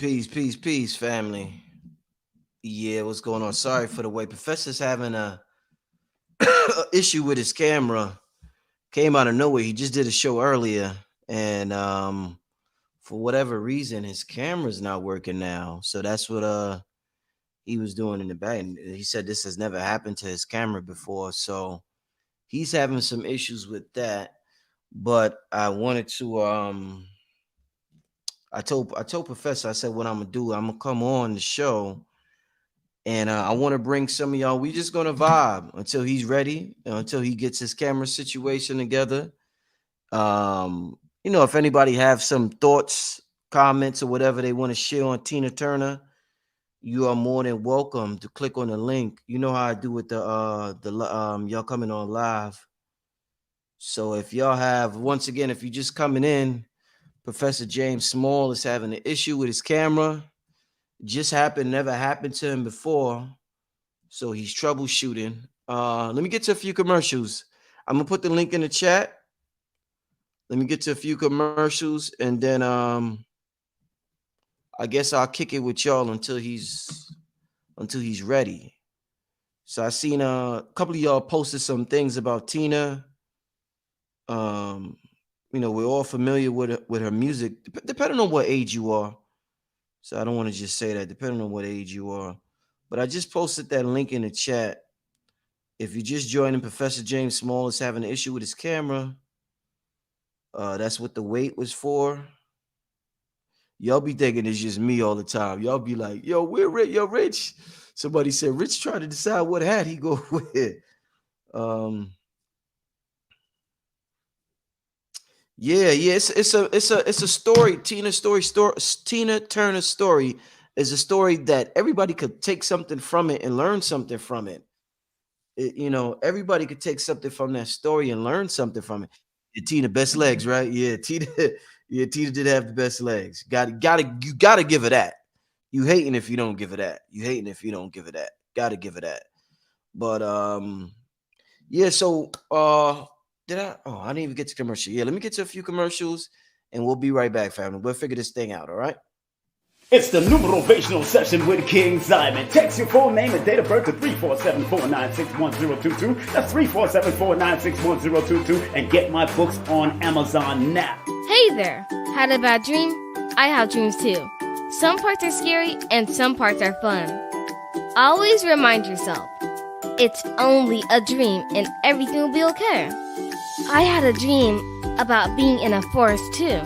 Peace, peace, peace, family. Yeah, what's going on? Sorry for the wait. Professor's having a issue with his camera. Came out of nowhere. He just did a show earlier, and for whatever reason, his camera's not working now. So that's what he was doing in the back. And he said this has never happened to his camera before. So he's having some issues with that. But I wanted to I told Professor, I said what I'm gonna do. I'm gonna come on the show and I want to bring some of y'all. We just gonna vibe until he's ready, until he gets his camera situation together. If anybody have some thoughts, comments, or whatever they want to share on Tina Turner, you are more than welcome to click on the link. You know how I do with the y'all coming on live. So if y'all have, once again, if you're just coming in, Professor James Small is having an issue with his camera. Just happened, never happened to him before. So he's troubleshooting. Let me get to a few commercials. I'm gonna put the link in the chat. Let me get to a few commercials, and then I guess I'll kick it with y'all until he's ready. So I seen a couple of y'all posted some things about Tina. Um, we're all familiar with her music, depending on what age you are. So I don't want to just say that, depending on what age you are. But I just posted that link in the chat. If you're just joining, Professor James Small is having an issue with his camera. That's what the wait was for. Y'all be thinking it's just me all the time. Y'all be like, yo, we're rich. Yo, Rich. Somebody said Rich trying to decide what hat he go with. Um, yeah. It's a story. Tina Turner's story is a story that everybody could take something from it and learn something from it. Everybody could take something from that story and learn something from it. Yeah, Tina, best legs, right? Yeah, Tina. Yeah, Tina did have the best legs. You gotta give her that. You hating if you don't give her that. You hating if you don't give her that. Gotta give her that. But yeah. So did I? Oh, I didn't even get to commercial. Yeah, let me get to a few commercials, and we'll be right back, family. We'll figure this thing out. All right. It's the numerational session with King Simon. Text your full name and date of birth to 347-496-1022. That's 347-496-1022. And get my books on Amazon now. Hey there! Had a bad dream? I have dreams too. Some parts are scary and some parts are fun. Always remind yourself, it's only a dream and everything will be okay. I had a dream about being in a forest too.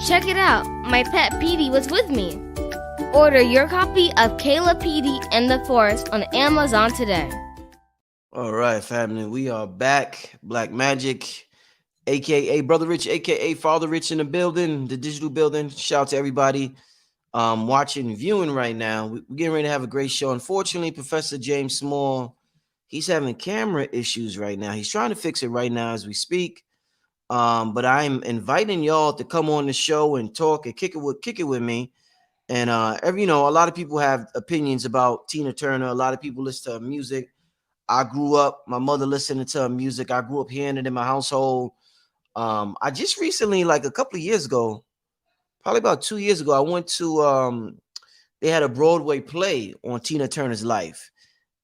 Check it out, my pet Petey was with me. Order your copy of Kayla Petey and the Forest on Amazon today. All right, family, we are back. Black Magic, aka Brother Rich, aka Father Rich in the building, the digital building. Shout out to everybody watching, viewing right now. We're getting ready to have a great show. Unfortunately, Professor James Small, he's having camera issues right now. He's trying to fix it right now as we speak. But I'm inviting y'all to come on the show and talk and kick it with me. And a lot of people have opinions about Tina Turner. A lot of people listen to her music. I grew up, my mother listening to her music. I grew up hearing it in my household. I just recently, like a couple of years ago, probably about 2 years ago, I went to they had a Broadway play on Tina Turner's life.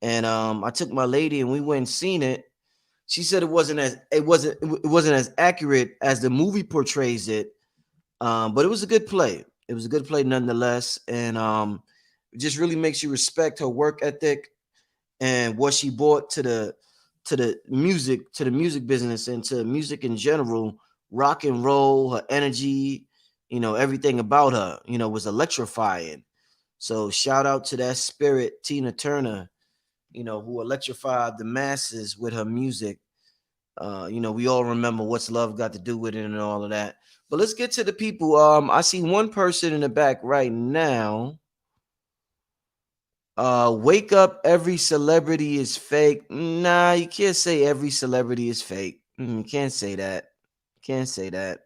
And I took my lady and we went and seen it. She said it wasn't as accurate as the movie portrays it. But it was a good play. It was a good play nonetheless. And it just really makes you respect her work ethic and what she brought to the music business and to music in general. Rock and roll, her energy, everything about her, was electrifying. So shout out to that spirit, Tina Turner, who electrified the masses with her music. We all remember What's Love Got to Do with it and all of that. But let's get to the people. I see one person in the back right now. Wake up, every celebrity is fake. Nah, you can't say every celebrity is fake. You can't say that. Can't say that.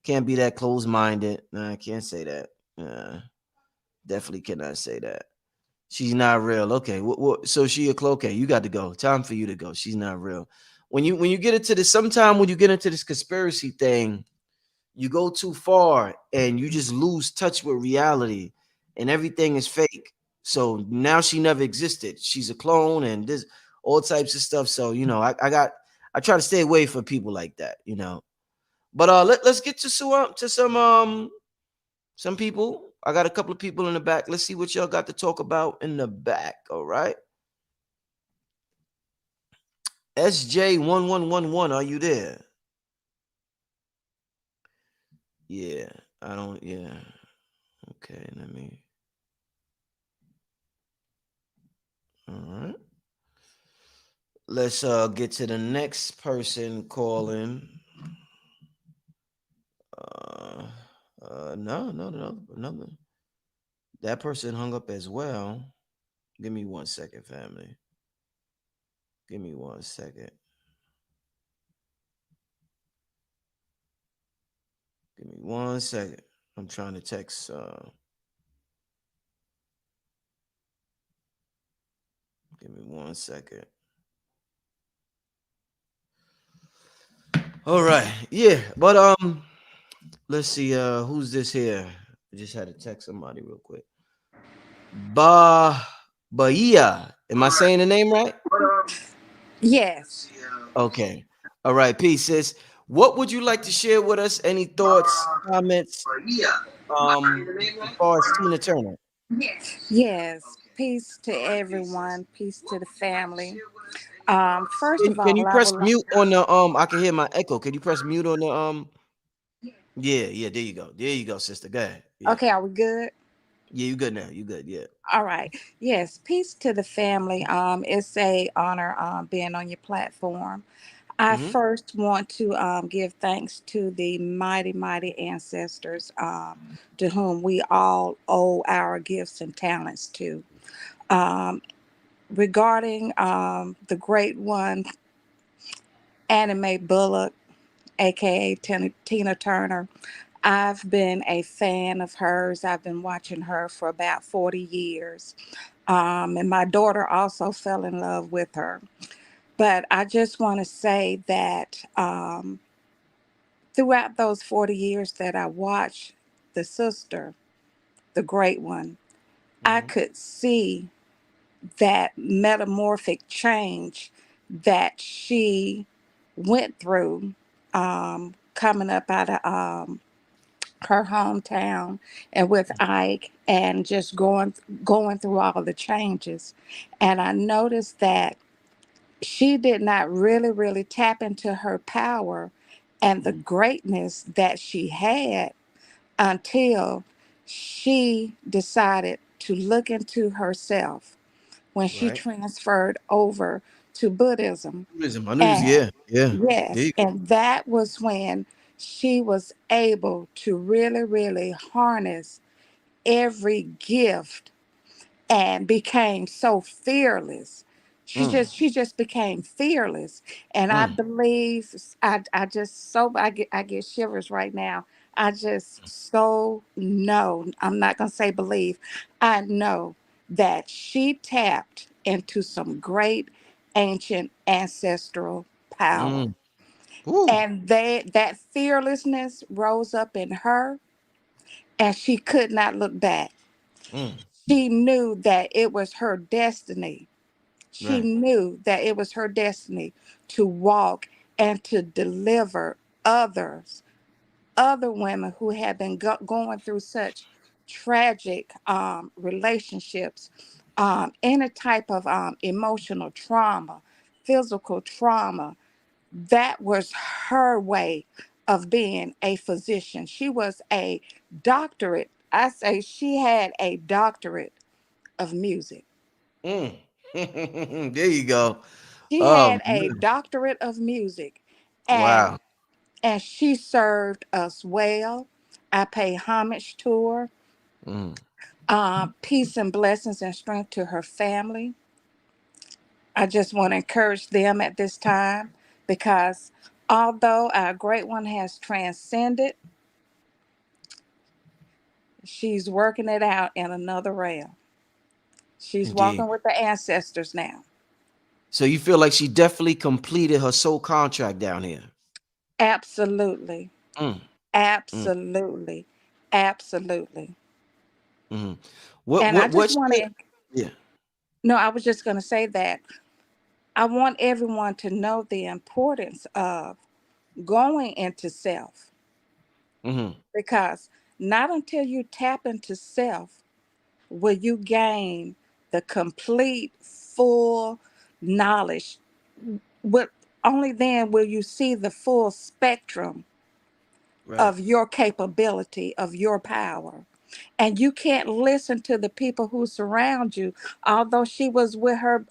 Can't be that close-minded. Nah, I can't say that. Definitely cannot say that. She's not real. Okay, so she a okay. You got to go. Time for you to go. She's not real. When you get into this, sometime when you get into this conspiracy thing, you go too far and you just lose touch with reality. and everything is fake. So now she never existed. She's a clone and this all types of stuff. So I try to stay away from people like that, you know. But let's get to some people. I got a couple of people in the back. Let's see what y'all got to talk about in the back. All right. SJ1111, are you there? Yeah, I don't, yeah. Okay, let me. All right. Let's get to the next person calling. Uh no. That person hung up as well. Give me 1 second, family. Give me 1 second. Give me 1 second. I'm trying to text. Give me 1 second. All right. Yeah, but let's see. Who's this here? I just had to text somebody real quick. Ba Bahia. Am I saying the name right? Yes. Okay. All right. Peace, sis. What would you like to share with us? Any thoughts, comments? As far as Tina Turner. Yes. Peace to everyone. Peace to the family. First Can, of can all, you I press would like. mute on the I can hear my echo. Can you press mute on the Yeah, there you go. There you go, sister. Go ahead. Yeah. Okay, are we good? Yeah, you good now. You good, yeah. All right. Yes. Peace to the family. It's a honor being on your platform. I Mm-hmm. first want to give thanks to the mighty, mighty ancestors to whom we all owe our gifts and talents to. Um, Regarding the great one, Annie Mae Bullock, aka Tina Turner. I've been a fan of hers. I've been watching her for about 40 years. And my daughter also fell in love with her. But I just want to say that throughout those 40 years that I watched the sister, the great one, I Mm-hmm. could see that metamorphic change that she went through coming up out of her hometown and with Ike and just going through all the changes. And I noticed that she did not really tap into her power and the greatness that she had until she decided to look into herself when she Right. transferred over to Buddhism. Tourism. I knew this. And Yeah, yeah. There yes, you and that was when she was able to really harness every gift and became so fearless. go. She just became fearless. And I Mm, believe I just so I get shivers right now. I just so know, I'm not gonna say believe, I know that she tapped into some great ancient ancestral power. mm. Woo. And that fearlessness rose up in her and she could not look back. Mm. She knew that it was her destiny. She Right. knew that it was her destiny to walk and to deliver others, other women who had been going through such tragic relationships, any type of emotional trauma, physical trauma. That was her way of being a physician. She was a doctorate. I say she had a doctorate of music. Mm. There you go. She Oh had a man. doctorate of music, Wow. and she served us well. I pay homage to her. Mm. Peace and blessings and strength to her family. I just want to encourage them at this time because although our great one has transcended, she's working it out in another realm. She's Indeed. walking with the ancestors now. So you feel like she definitely completed her soul contract down here. Absolutely. Mm. Mm. Absolutely. Absolutely. Mhm. And I just What want should, to, yeah. no, I was just going to say that I want everyone to know the importance of going into self, Mm-hmm. because not until you tap into self will you gain the complete, full knowledge. What only then will you see the full spectrum Right. of your capability, of your power. And you can't listen to the people who surround you. Although she was with her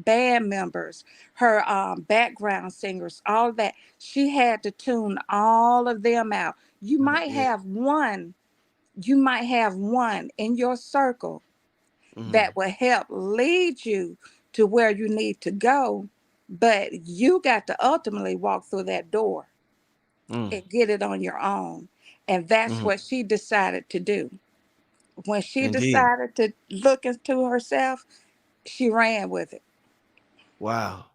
band members, her background singers, all that, she had to tune all of them out. Yeah. You might have one in your circle Mm-hmm. that will help lead you to where you need to go, but you got to ultimately walk through that door Mm. and get it on your own. And that's Mm-hmm. what she decided to do. When she Indeed. decided to look into herself, she ran with it. Wow.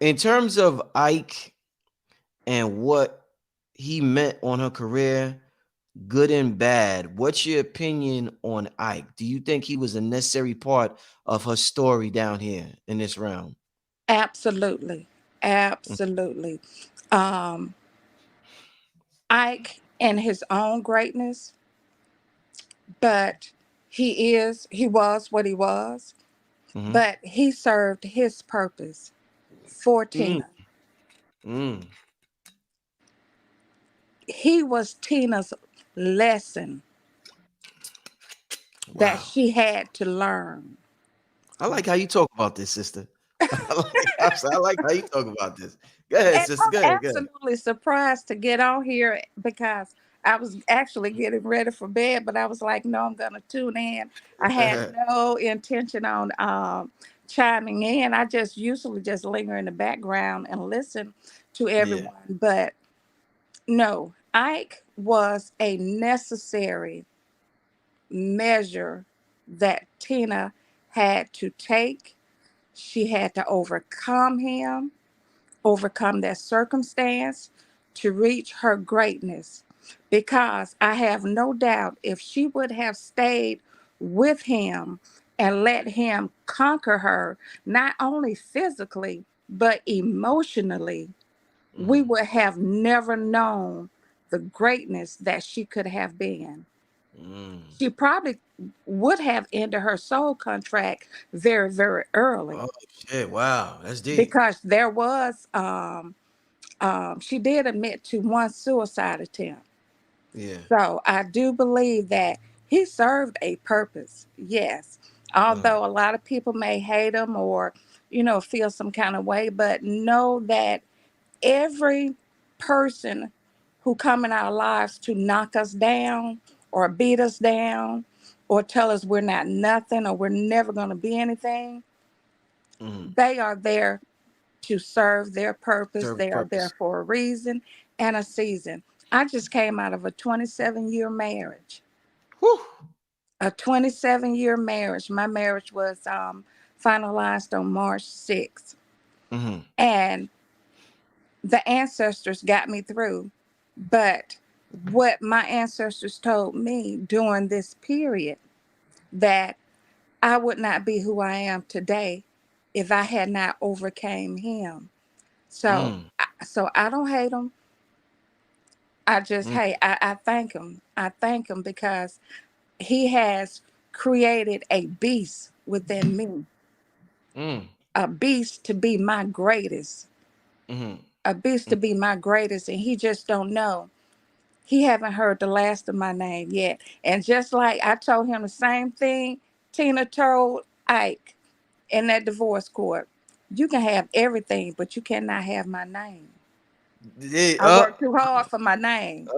In terms of Ike and what he meant on her career, good and bad, what's your opinion on Ike? Do you think he was a necessary part of her story down here in this realm? Absolutely. Absolutely. Um, Ike and his own greatness, but he was what he was, Mm-hmm. but he served his purpose for Mm, Tina. mm. He was Tina's lesson that Wow. she had to learn. I like how you talk about this, sister. I like how you talk about this. Go ahead, And sister. I'm Go ahead. Go absolutely surprised to get on here because I was actually getting ready for bed, but I was like, no, I'm going to tune in. I had ahead. no intention on chiming in. I just usually just linger in the background and listen to Yeah. everyone. But no, Ike was a necessary measure that Tina had to take. She had to overcome him, overcome that circumstance to reach her greatness. Because I have no doubt if she would have stayed with him and let him conquer her, not only physically, but emotionally, we Mm, would have never known the greatness that she could have been. mm. She probably would have ended her soul contract very, very early, Oh shit! Wow, that's deep. because there was she did admit to one suicide attempt. Yeah. So I do believe that he served a purpose, yes. Mm, Although a lot of people may hate him or, feel some kind of way, but know that every person who come in our lives to knock us down or beat us down or tell us we're not nothing or we're never going to be anything, mm. they are there to serve their purpose. Serve a They are there purpose. for a reason and a season. I just came out of a 27-year marriage. Whew. A 27-year marriage. My marriage was finalized on March 6th. Mm-hmm. And the ancestors got me through. But what my ancestors told me during this period, that I would not be who I am today if I had not overcame him. So, Mm, so I don't hate him. I just, mm, hey, I thank him. I thank him because he has created a beast within me, mm, a beast to be my greatest, mm, a beast to be my greatest. And he just don't know. He haven't heard the last of my name yet. And just like I told him the same thing Tina told Ike in that divorce court, you can have everything, but you cannot have my name. yeah, I worked too hard for my name.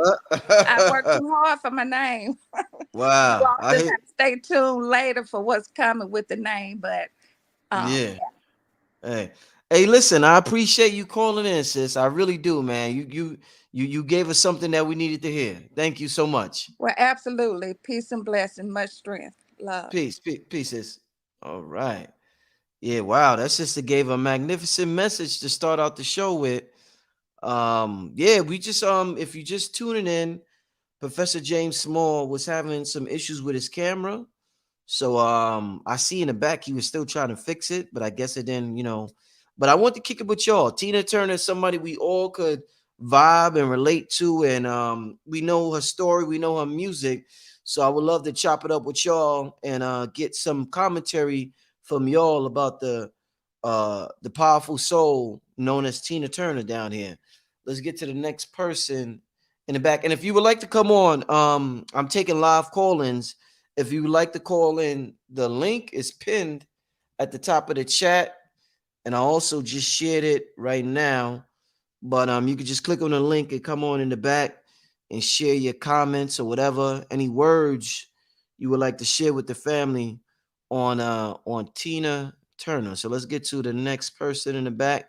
I worked uh. too hard for my name. You Wow. all I just hit. have to stay tuned later for what's coming with the name. But Yeah. yeah, Hey, hey, listen, I appreciate you calling in, sis. I really do, man. You gave us something that we needed to hear. Thank you so much. well, absolutely. Peace and blessing, much strength, love. Peace, sis. All right. Yeah, wow. That sister gave a magnificent message to start out the show with. Yeah, we just if you just tuning in, Professor James Small was having some issues with his camera. So I see in the back he was still trying to fix it, but I guess it didn't, But I want to kick it with y'all. Tina Turner is somebody we all could vibe and relate to, and we know her story, we know her music. So I would love to chop it up with y'all and get some commentary from y'all about the powerful soul known as Tina Turner down here. Let's get to the next person in the back. And if you would like to come on, I'm taking live call-ins. If you would like to call in, the link is pinned at the top of the chat. And I also just shared it right now. But you can just click on the link and come on in the back and share your comments or whatever, any words you would like to share with the family on Tina Turner. So let's get to the next person in the back.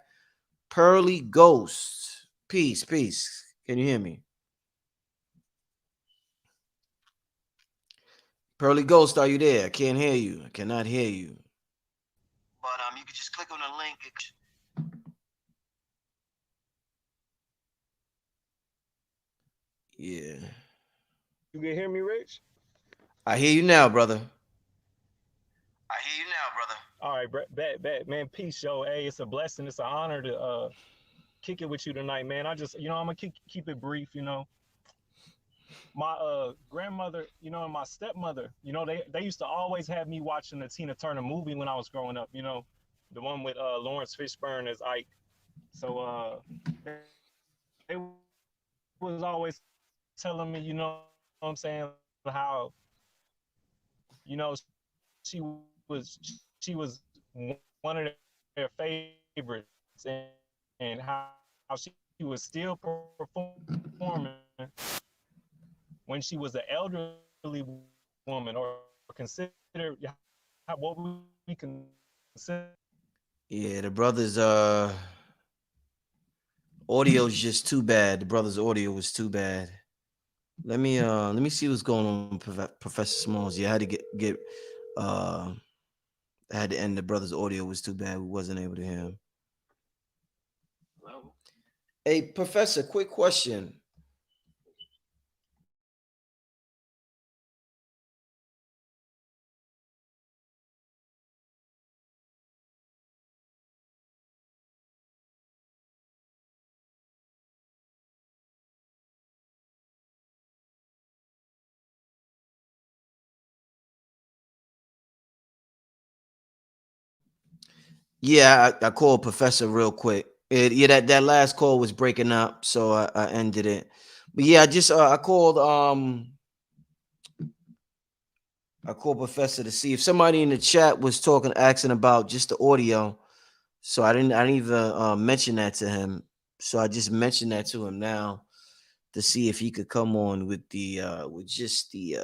Pearly Ghost. Peace, peace. Can you hear me? Pearly Ghost, are you there? I can't hear you. I cannot hear you. But you can just click on the link. Yeah. You can hear me, Rich? I hear you now, brother. All right, bet, man. Peace, yo. Hey, it's a blessing. It's an honor to kick it with you tonight, man. I just, I'm gonna keep it brief. My grandmother, and my stepmother, they used to always have me watching the Tina Turner movie when I was growing up. The one with Lawrence Fishburne as Ike. So they was always telling me, what I'm saying, how, she was one of their favorites, and how she was still performing when she was an elderly woman, or considered what we consider. Yeah, the brother's audio is just too bad. The brother's audio was too bad. Let me see what's going on, Professor Smalls. Yeah, I had to get I had to end. The brother's audio was too bad. We wasn't able to hear him. Hey, Professor, quick question. Yeah, I called Professor real quick. Yeah, that last call was breaking up, so I ended it. But yeah, I called Professor to see if somebody in the chat was asking about just the audio. So I didn't even mention that to him. So I just mentioned that to him now to see if he could come on with just the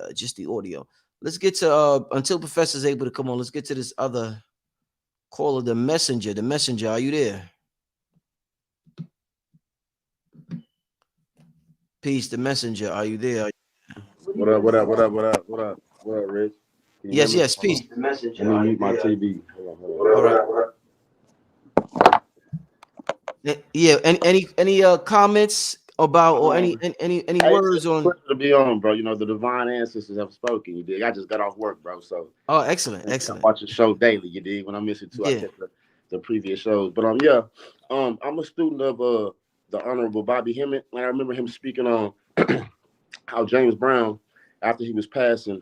audio. Let's get to until Professor's able to come on. Let's get to this other caller, the messenger. The messenger, are you there? Peace, the messenger. Are you there? What up, Rich? Can you hear me? Yes, peace. The messenger. Let me mute my TV. Hold on. All right. Yeah. Any comments about or any words on? To be on, bro. The divine ancestors have spoken. You dig? I just got off work, bro. So. Oh, excellent. I watch the show daily. You dig? When I miss it too, I catch the previous shows. But I'm a student of the Honorable Bobby Hemmett, and I remember him speaking on how James Brown, after he was passing,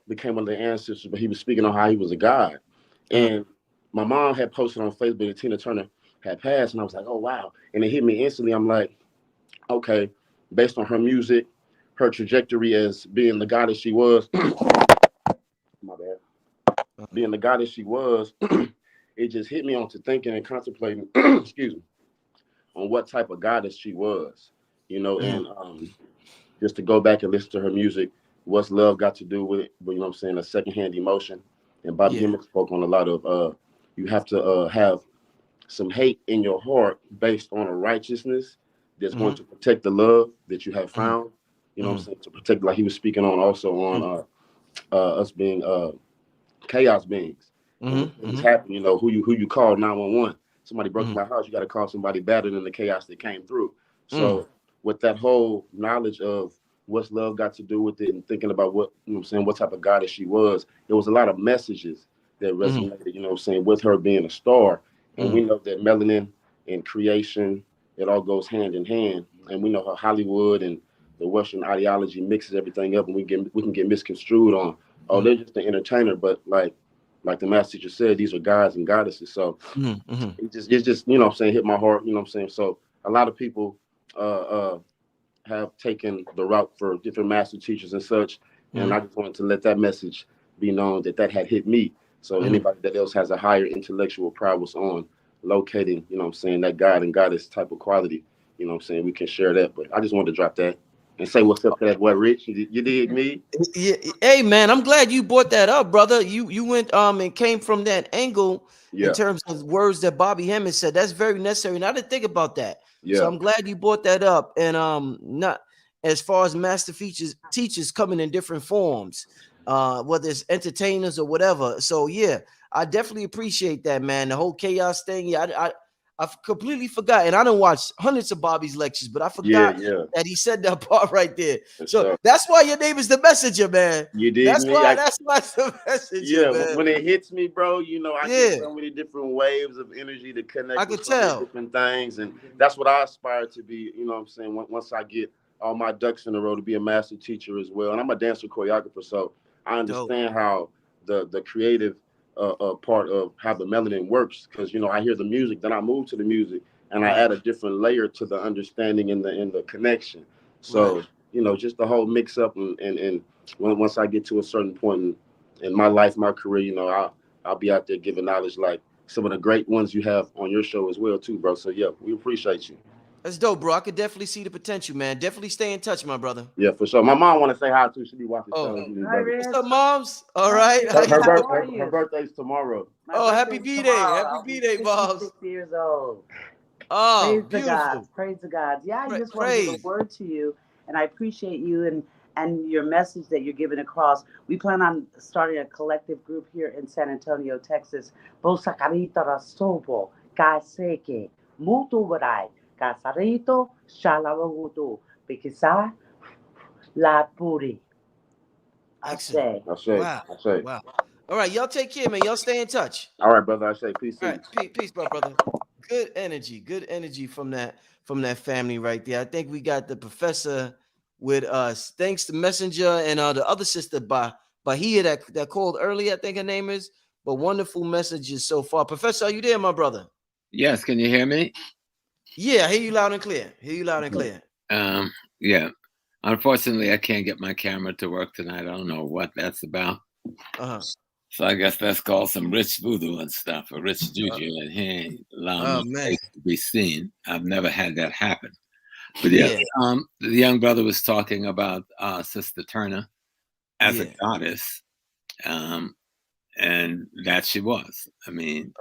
became one of the ancestors, but he was speaking on how he was a god. And my mom had posted on Facebook that Tina Turner had passed, and I was like, oh wow. And it hit me instantly. I'm like, okay, based on her music, her trajectory as being the goddess she was, my bad, being the goddess she was, it just hit me onto thinking and contemplating, excuse me, on what type of goddess she was, and just to go back and listen to her music. What's love got to do with it? But what I'm saying, a secondhand emotion. And Bobby Hemmett spoke on a lot of you have to have some hate in your heart based on a righteousness that's going to protect the love that you have found. What I'm saying? To protect, like he was speaking on also on us being chaos beings. What's happening, who you call 911. Somebody broke my house, you got to call somebody better than the chaos that came through. So with that whole knowledge of what's love got to do with it, and thinking about what, you know what I'm saying, what type of goddess she was. There was a lot of messages that resonated, you know what I'm saying, with her being a star. And we know that melanin and creation, it all goes hand in hand. And we know how Hollywood and the Western ideology mixes everything up, and we can get misconstrued on, oh, they're just an entertainer. But like the master teacher said, these are gods and goddesses. So it's just, you know what I'm saying, hit my heart, you know what I'm saying. So a lot of people have taken the route for different master teachers and such. And I just wanted to let that message be known that had hit me. So anybody that else has a higher intellectual prowess on locating, you know what I'm saying, that God and goddess type of quality, you know what I'm saying, we can share that. But I just wanted to drop that and say what's up to that boy Rich. You dig me? Yeah. Hey man, I'm glad you brought that up, brother. You went and came from that angle in terms of words that Bobby Hemmett said. That's very necessary. And I didn't think about that. So I'm glad you brought that up. And not as far as master teachers coming in different forms, whether it's entertainers or whatever. So yeah, I definitely appreciate that, man. The whole chaos thing. Yeah, I completely forgot, and I don't watch hundreds of Bobby's lectures, but I forgot that he said that part right there. So that's why your name is the messenger, man. You did. That's why it's the messenger. Man. When it hits me, bro, you know, I get so many different waves of energy to connect I with could so many tell. different things, and that's what I aspire to be. You know what I'm saying? Once I get all my ducks in a row, to be a master teacher as well, and I'm a dancer choreographer, so I understand how the creative part of how the melanin works, because you know I hear the music, then I move to the music, and I add a different layer to the understanding and the connection. So you know, just the whole mix up, and once I get to a certain point in my life, my career, you know, I'll be out there giving knowledge like some of the great ones you have on your show as well too, bro. So yeah, we appreciate you. That's dope, bro. I could definitely see the potential, man. Definitely stay in touch, my brother. Yeah, for sure. My mom want to say hi too. She be watching shows. What's up, moms? All right. Her birthday's tomorrow. Happy B-Day. Happy B-Day, moms. 56 years old. Oh, praise beautiful. to God. Praise to God. Yeah, I just want to give a word to you, and I appreciate you and your message that you're giving across. We plan on starting a collective group here in San Antonio, Texas. Bosakarita rasobo, kaseke, mutu barai, kasarito, shalawagutu, bikisa, la puri. I say. Wow. All right, y'all take care, man. Y'all stay in touch. All right, brother. I say peace. All right, peace, brother. Good energy from that family right there. I think we got the professor with us. Thanks to Messenger and the other sister Bahia that called earlier, I think her name is. But wonderful messages so far. Professor, are you there, my brother? Yes, can you hear me? Yeah, I hear you loud and clear. Yeah. Unfortunately, I can't get my camera to work tonight. I don't know what that's about. So I guess that's called some rich voodoo and stuff, or rich juju, and he ain't allowing my face to be seen. I've never had that happen. But yeah, the young brother was talking about Sister Turner as a goddess, and that she was. I mean,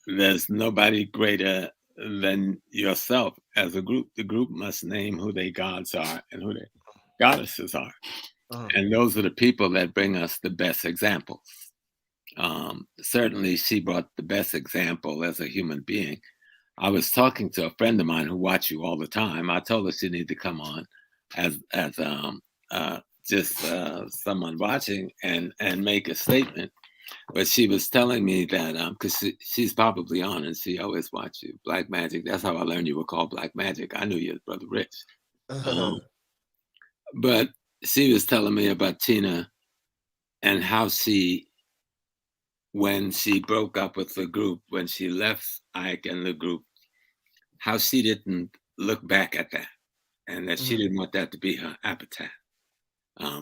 there's nobody greater than yourself as a group. The group must name who their gods are and who their goddesses are. And those are the people that bring us the best examples. Certainly, she brought the best example as a human being. I was talking to a friend of mine who watches you all the time. I told her she needed to come on as just someone watching and make a statement. But she was telling me that because she's probably on and she always watches you. Black Magic. That's how I learned you were called Black Magic. I knew you as Brother Rich. But she was telling me about Tina and how when she broke up with the group, when she left Ike and the group, how she didn't look back at that, and that she didn't want that to be her appetite.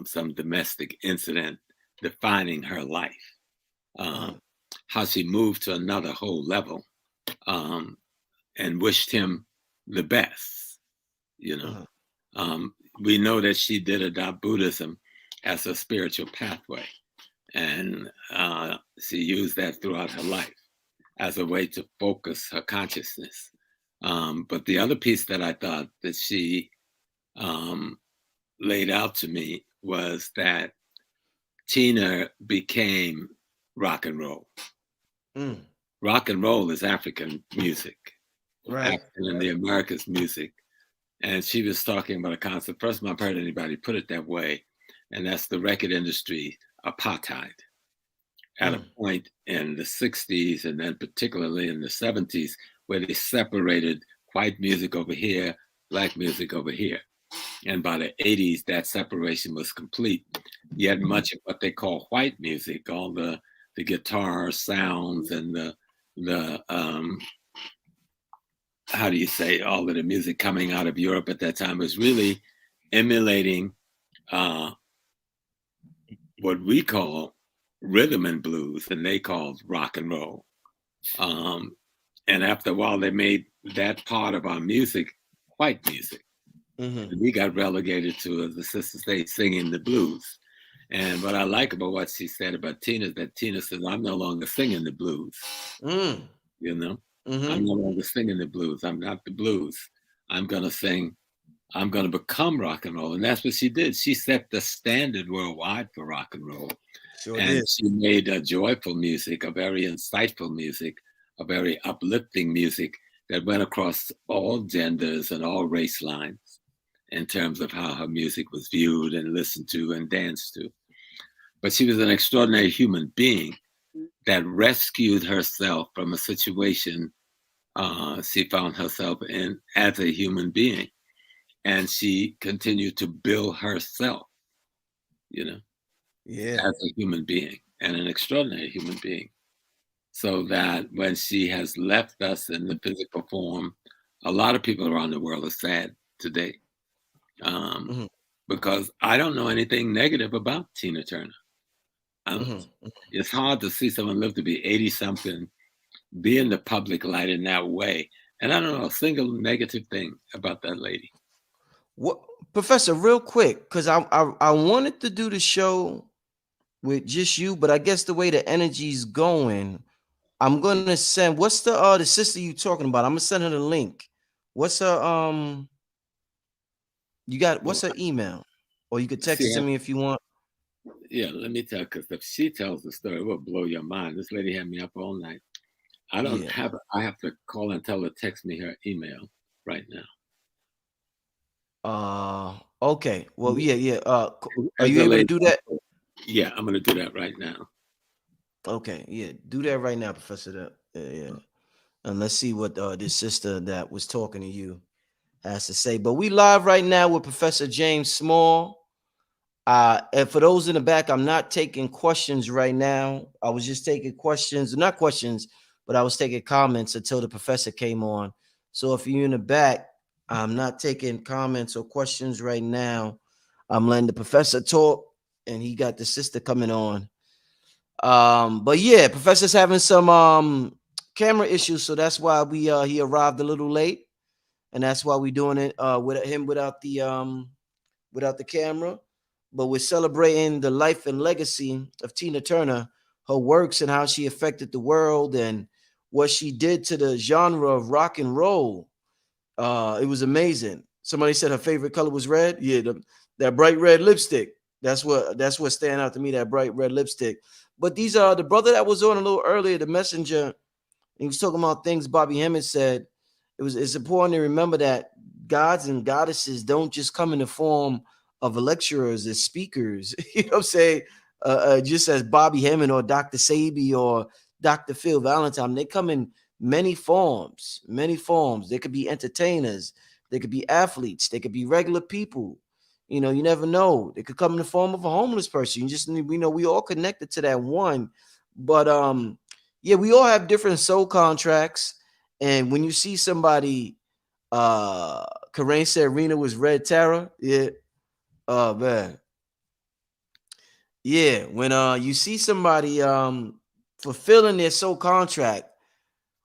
Some domestic incident defining her life. How she moved to another whole level and wished him the best, you know. We know that she did adopt Buddhism as a spiritual pathway, and she used that throughout her life as a way to focus her consciousness. But the other piece that I thought that she laid out to me was that Tina became rock and roll. Rock and roll is African music, African and the Americas music. And she was talking about a concept. First time I've heard anybody put it that way, and that's the record industry apartheid. At a point in the 60s, and then particularly in the 70s, where they separated white music over here, black music over here. And by the 80s, that separation was complete. Yet much of what they call white music, all the guitar sounds and the how do you say, all of the music coming out of Europe at that time was really emulating what we call rhythm and blues, and they called rock and roll. And after a while, they made that part of our music white music. And we got relegated to, as the sisters say, singing the blues. And what I like about what she said about Tina is that Tina says, I'm no longer singing the blues. You know, I'm no longer singing the blues. I'm not the blues. I'm going to sing, I'm going to become rock and roll. And that's what she did. She set the standard worldwide for rock and roll. Sure and she made a joyful music, a very insightful music, a very uplifting music that went across all genders and all race lines in terms of how her music was viewed and listened to and danced to. But she was an extraordinary human being that rescued herself from a situation she found herself in as a human being. And she continued to build herself, you know, as a human being and an extraordinary human being. So that when she has left us in the physical form, a lot of people around the world are sad today. Because I don't know anything negative about Tina Turner. It's hard to see someone live to be 80-something, be in the public light in that way. And I don't know a single negative thing about that lady. What, Professor, real quick, because I wanted to do the show with just you, but I guess the way the energy's going, I'm gonna send, what's the sister you talking about? I'm gonna send her the link. What's her you got, what's her email? Or you could text it to me if you want. Yeah, let me tell, because if she tells the story, it will blow your mind. This lady had me up all night. I don't have it. I have to call and tell her, text me her email right now. Okay. Well, yeah. Are you able to do that? Yeah, I'm gonna do that right now. Okay, yeah, do that right now, Professor. Yeah. And let's see what this sister that was talking to you has to say. But we live right now with Professor James Small. And for those in the back, I'm not taking questions right now. I was just taking questions, not questions, but I was taking comments until the professor came on. So if you're in the back, I'm not taking comments or questions right now. I'm letting the professor talk, and he got the sister coming on. But yeah, professor's having some camera issues, so that's why we he arrived a little late, and that's why we're doing it with him without the camera. But we're celebrating the life and legacy of Tina Turner, her works and how she affected the world and what she did to the genre of rock and roll. It was amazing. Somebody said her favorite color was red. Yeah, that bright red lipstick. That's what stand out to me, that bright red lipstick. But these are the brother that was on a little earlier, the messenger. He was talking about things Bobby Hemmett said. It's important to remember that gods and goddesses don't just come in the form of lecturers as speakers. You know what I'm saying? Just as Bobby Hemmett or Dr. Sabi or Dr. Phil Valentine, they come in many forms. They could be entertainers. They could be athletes. They could be regular people. You know, you never know. They could come in the form of a homeless person. We know we all connected to that one. But yeah, we all have different soul contracts. And when you see somebody, Karain said Rena was Red Tara. Yeah. Oh man. Yeah, when you see somebody fulfilling their soul contract,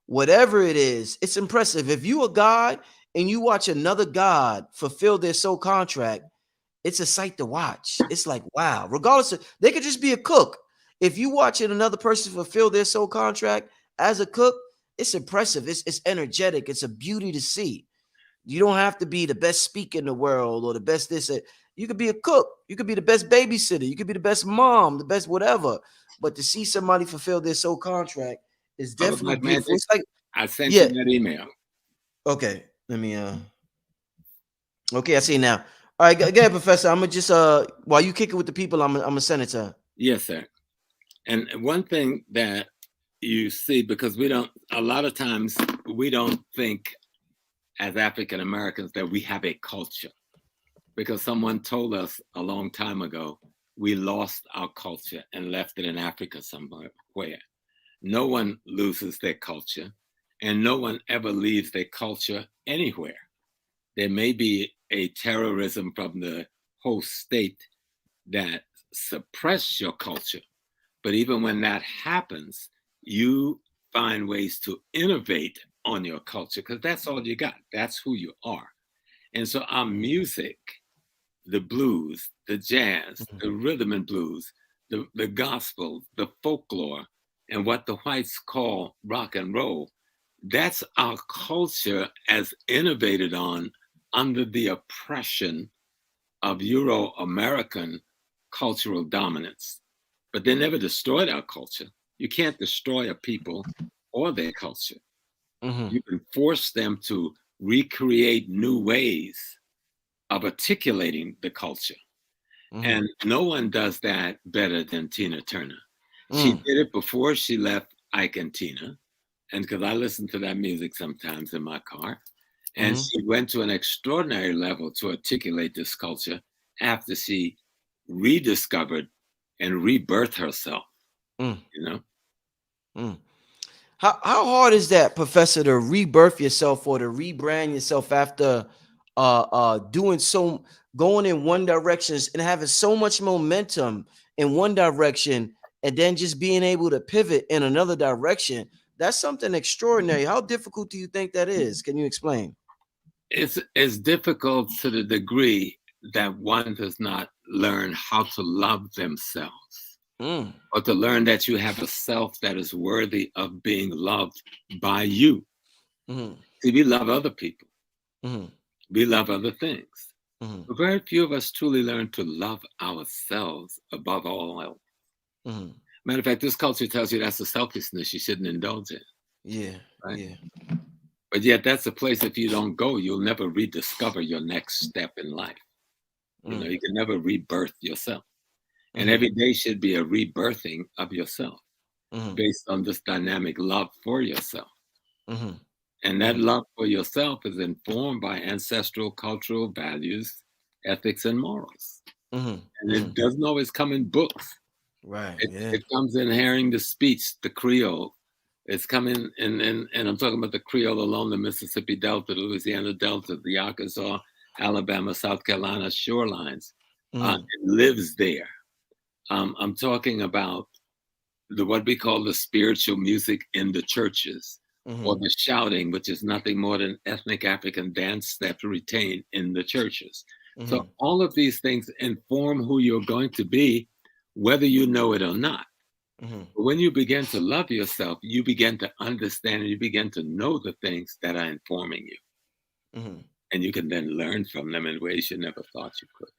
whatever it is, it's impressive. If you a god and you watch another god fulfill their soul contract, it's a sight to watch. It's like, wow, regardless of, they could just be a cook. If you watching another person fulfill their soul contract as a cook, it's impressive. It's energetic. It's a beauty to see. You don't have to be the best speaker in the world or the best this. You could be a cook. You could be the best babysitter. You could be the best mom, the best whatever. But to see somebody fulfill their soul contract is definitely beautiful. It's like, I sent you that email. Okay, let me Okay, I see now. All right, go ahead, Professor. I'm gonna just while you kick it with the people, I'm gonna send it to her. Yes, sir. And one thing that you see, because a lot of times we don't think as African Americans that we have a culture, because someone told us a long time ago we lost our culture and left it in Africa somewhere. No one loses their culture, and no one ever leaves their culture anywhere. There may be a terrorism from the host state that suppress your culture, but even when that happens, you find ways to innovate on your culture, because that's all you got. That's who you are. And so our music, the blues, the jazz, the rhythm and blues, the gospel, the folklore, and what the whites call rock and roll, that's our culture as innovated on under the oppression of Euro-American cultural dominance. But they never destroyed our culture. You can't destroy a people or their culture. You can force them to recreate new ways of articulating the culture. And no one does that better than Tina Turner. She did it before she left Ike and Tina. And because I listen to that music sometimes in my car. And she went to an extraordinary level to articulate this culture after she rediscovered and rebirthed herself, you know? How hard is that, Professor, to rebirth yourself or to rebrand yourself after going in one direction and having so much momentum in one direction and then just being able to pivot in another direction? That's something extraordinary. How difficult do you think that is? Can you explain? It's difficult to the degree that one does not learn how to love themselves, or to learn that you have a self that is worthy of being loved by you. See, we love other people. We love other things. But very few of us truly learn to love ourselves above all else. Matter of fact, this culture tells you that's a selfishness you shouldn't indulge in. Yeah, right? yeah. But yet that's a place, if you don't go, you'll never rediscover your next step in life. You know, you can never rebirth yourself. And every day should be a rebirthing of yourself based on this dynamic love for yourself. And that love for yourself is informed by ancestral cultural values, ethics, and morals. And it doesn't always come in books. Right. It comes in hearing the speech, the Creole. It's coming in, and I'm talking about the Creole along the Mississippi Delta, the Louisiana Delta, the Arkansas, Alabama, South Carolina shorelines. It lives there. I'm talking about what we call the spiritual music in the churches, or the shouting, which is nothing more than ethnic African dance steps retained in the churches. So all of these things inform who you're going to be, whether you know it or not. But when you begin to love yourself, you begin to understand and you begin to know the things that are informing you. And you can then learn from them in ways you never thought you could.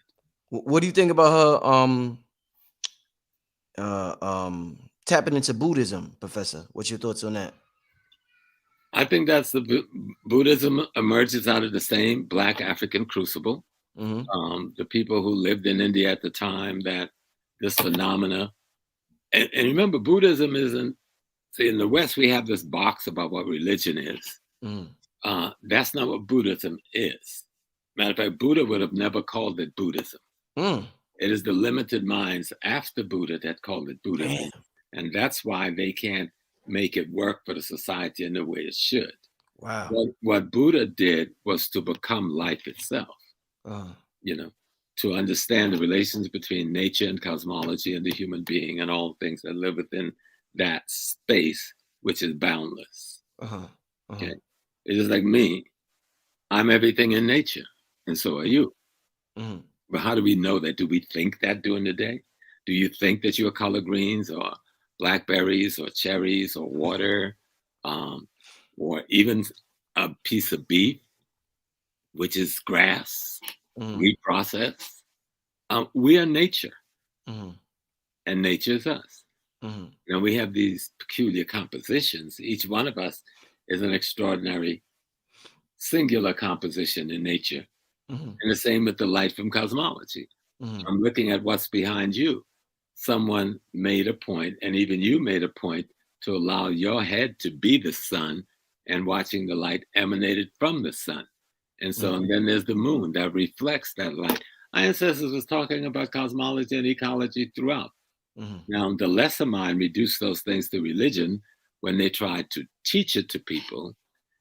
What do you think about her tapping into Buddhism, Professor? What's your thoughts on that? I think that's Buddhism emerges out of the same Black African crucible. The people who lived in India at the time that this phenomena, and remember, Buddhism isn't, see, in the West, we have this box about what religion is. That's not what Buddhism is. Matter of fact, Buddha would have never called it Buddhism. It is the limited minds after Buddha that called it Buddhism. And that's why they can't make it work for the society in the way it should. Wow. What Buddha did was to become life itself, you know, to understand the relations between nature and cosmology and the human being and all things that live within that space, which is boundless. Okay. It's just like me. I'm everything in nature, and so are you. But how do we know that? Do we think that during the day? Do you think that you're collard greens or blackberries or cherries or water, or even a piece of beef, which is grass, reprocessed? We are nature, and nature is us. Now we have these peculiar compositions. Each one of us is an extraordinary singular composition in nature And the same with the light from cosmology. I'm looking at what's behind you. Someone made a point, and even you made a point, to allow your head to be the sun and watching the light emanated from the sun. And so and then there's the moon that reflects that light. Our ancestors was talking about cosmology and ecology throughout. Now, the lesser mind reduced those things to religion when they tried to teach it to people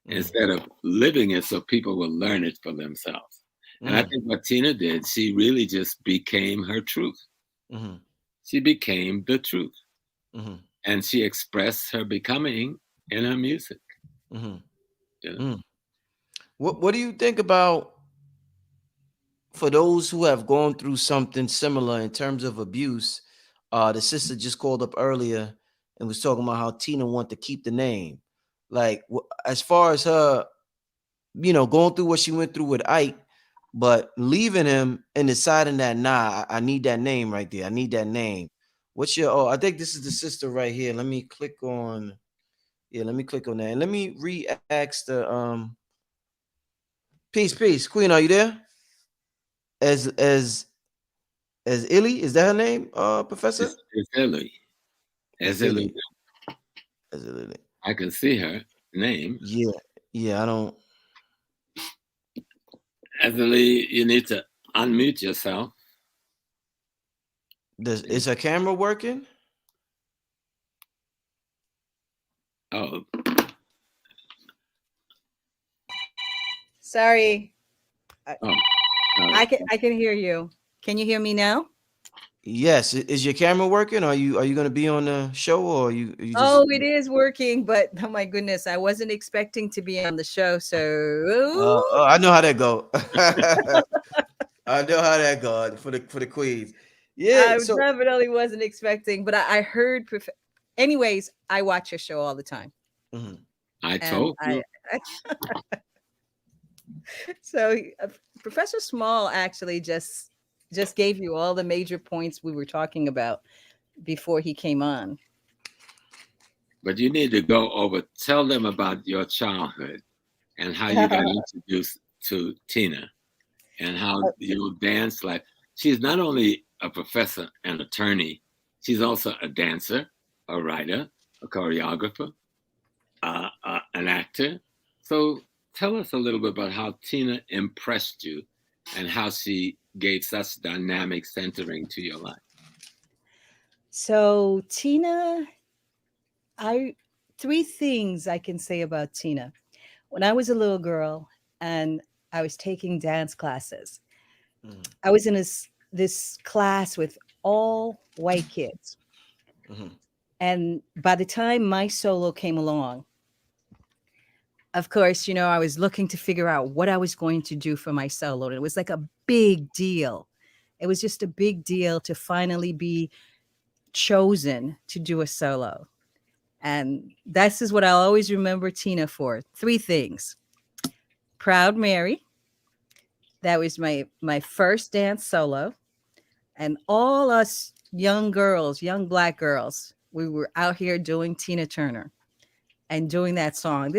instead of living it so people will learn it for themselves. And I think what Tina did, she really just became her truth. She became the truth. And she expressed her becoming in her music. You know? What do you think about, for those who have gone through something similar in terms of abuse? The sister just called up earlier and was talking about how Tina wanted to keep the name. Like, as far as her, going through what she went through with Ike, but leaving him and deciding that, nah, I need that name right there. I need that name. What's your, I think this is the sister right here. Let me click on, let me click on that. And let me re-ask the, peace. Queen, are you there? As Illy, is that her name, Professor? It's Illy. As Illy. As Illy. I can see her name. Yeah, I don't. As Illy, you need to unmute yourself. Is her camera working? Oh. Sorry. I can hear you. Can you hear me now? Yes. Is your camera working? Are you going to be on the show, or are you just... Oh, it is working, but oh my goodness, I wasn't expecting to be on the show. So I know how that go. I know how that go for the queens. Yeah, I definitely wasn't expecting, but I heard. Anyways, I watch your show all the time. I told you. So Professor Small actually just gave you all the major points we were talking about before he came on. But you need to go over, tell them about your childhood and how you got introduced to Tina and how you dance. Like, she's not only a professor and attorney, she's also a dancer, a writer, a choreographer, an actor. So tell us a little bit about how Tina impressed you and how she gave such dynamic centering to your life. So Tina, three things I can say about Tina. When I was a little girl and I was taking dance classes, I was in this class with all white kids. And by the time my solo came along, of course, I was looking to figure out what I was going to do for my solo. And it was like a big deal. It was just a big deal to finally be chosen to do a solo. And this is what I'll always remember Tina for. Three things. Proud Mary. That was my first dance solo. And all us young girls, young Black girls, we were out here doing Tina Turner and doing that song.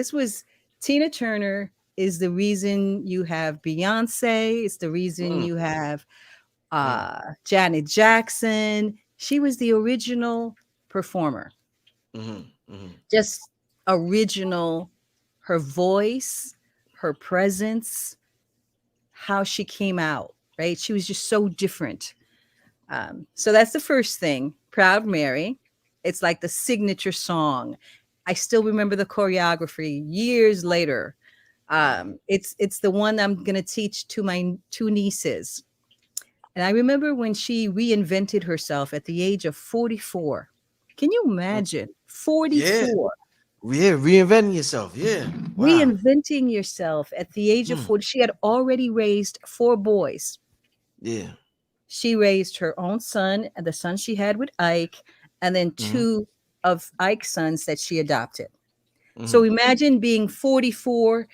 Tina Turner is the reason you have Beyonce. It's the reason you have Janet Jackson. She was the original performer. Just original. Her voice, her presence, how she came out, right? She was just so different. So that's the first thing. Proud Mary. It's like the signature song. I still remember the choreography years later. It's the one I'm going to teach to my two nieces. And I remember when she reinvented herself at the age of 44. Can you imagine? 44. Yeah, reinventing yourself. Yeah. Wow. Reinventing yourself at the age of 40. She had already raised 4 boys. Yeah. She raised her own son and the son she had with Ike, and then 2 of Ike's sons that she adopted. So imagine being 44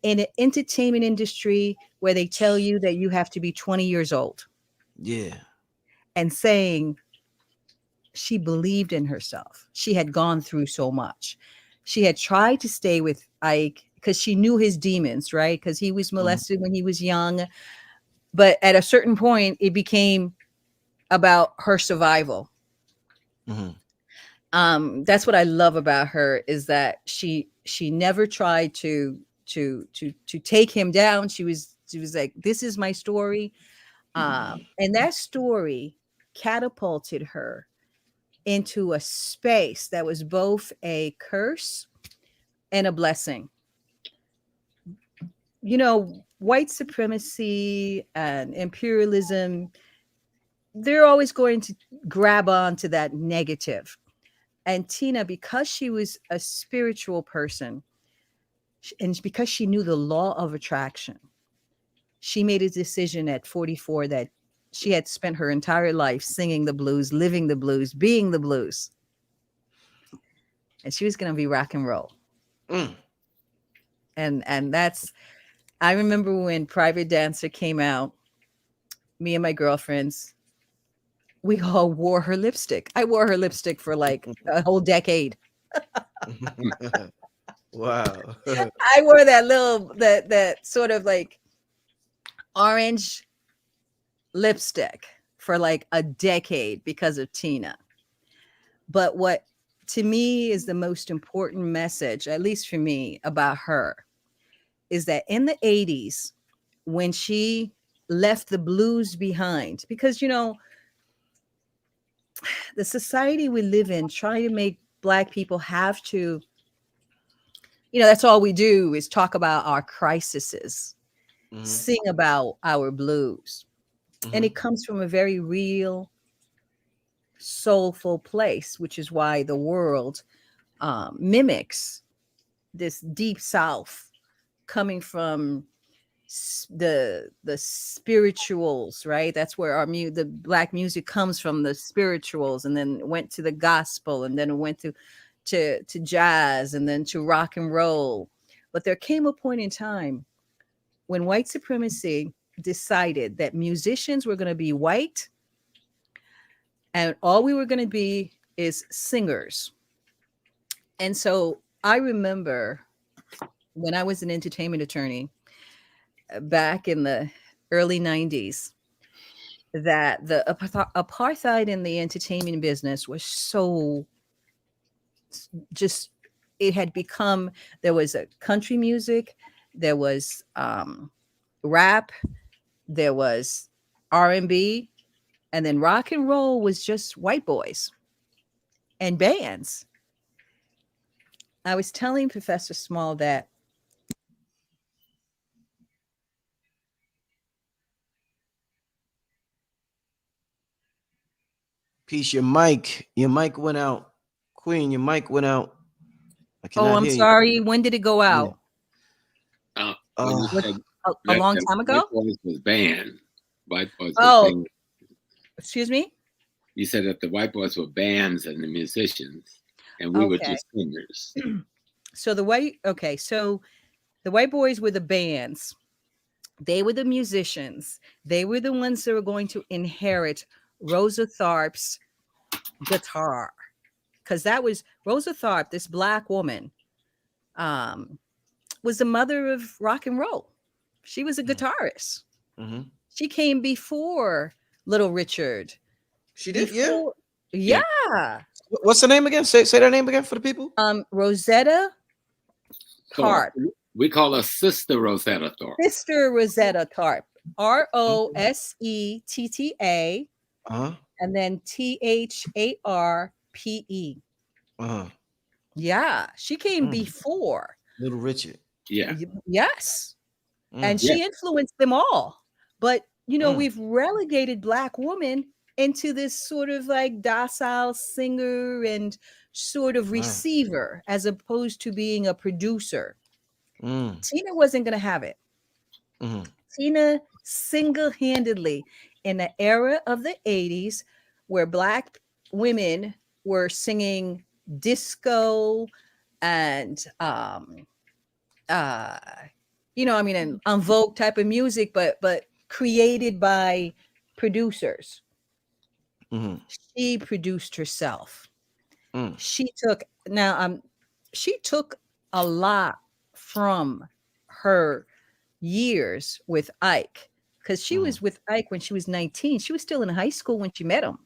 in an entertainment industry where they tell you that you have to be 20 years old. Yeah. And saying she believed in herself. She had gone through so much. She had tried to stay with Ike because she knew his demons, right? Because he was molested when he was young. But at a certain point, it became about her survival. That's what I love about her, is that she never tried to take him down. She was like, this is my story. And that story catapulted her into a space that was both a curse and a blessing. You know, white supremacy and imperialism, they're always going to grab on to that negative. And Tina, because she was a spiritual person, and because she knew the law of attraction, she made a decision at 44 that she had spent her entire life singing the blues, living the blues, being the blues. And she was going to be rock and roll. And that's, I remember when Private Dancer came out, me and my girlfriends, we all wore her lipstick. I wore her lipstick for like a whole decade. Wow. I wore that sort of like orange lipstick for like a decade because of Tina. But what to me is the most important message, at least for me, about her, is that in the 80s, when she left the blues behind, because, you know, the society we live in, trying to make Black people have to, you know, that's all we do is talk about our crises, sing about our blues. And it comes from a very real, soulful place, which is why the world mimics this deep South, coming from the spirituals, right? That's where the Black music comes from, the spirituals, and then went to the gospel, and then it went to jazz, and then to rock and roll. But there came a point in time when white supremacy decided that musicians were going to be white, and all we were going to be is singers. And so I remember when I was an entertainment attorney back in the early 90s, that the apartheid in the entertainment business was so just, it had become, there was a country music, there was rap, there was R&B, and then rock and roll was just white boys and bands. I was telling Professor Small that Peace, your mic went out. Queen, your mic went out. I'm sorry. You. When did it go out? A long time ago? White Boys was banned. White Boys was excuse me? You said that the White Boys were bands and the musicians, and we were just singers. So the White Boys were the bands. They were the musicians. They were the ones that were going to inherit Rosa Tharpe's guitar, because that was Rosa Tharpe, this Black woman, was the mother of rock and roll. She was a guitarist. She came before Little Richard. She did, yeah. What's the name again? Say that name again for the people. Rosetta Tharpe. We call her Sister Rosetta Tharpe. Sister Rosetta Tharpe. RosettA. And then THARPE. Yeah, she came before Little Richard. Yeah. Yes. And she influenced them all. But, you know, we've relegated Black women into this sort of like docile singer and sort of receiver, as opposed to being a producer. Tina wasn't going to have it. Tina single-handedly, in the era of the 80s, where Black women were singing disco and and en vogue type of music, but created by producers. She produced herself. She took, now she took a lot from her years with Ike, because she was with Ike when she was 19. She was still in high school when she met him.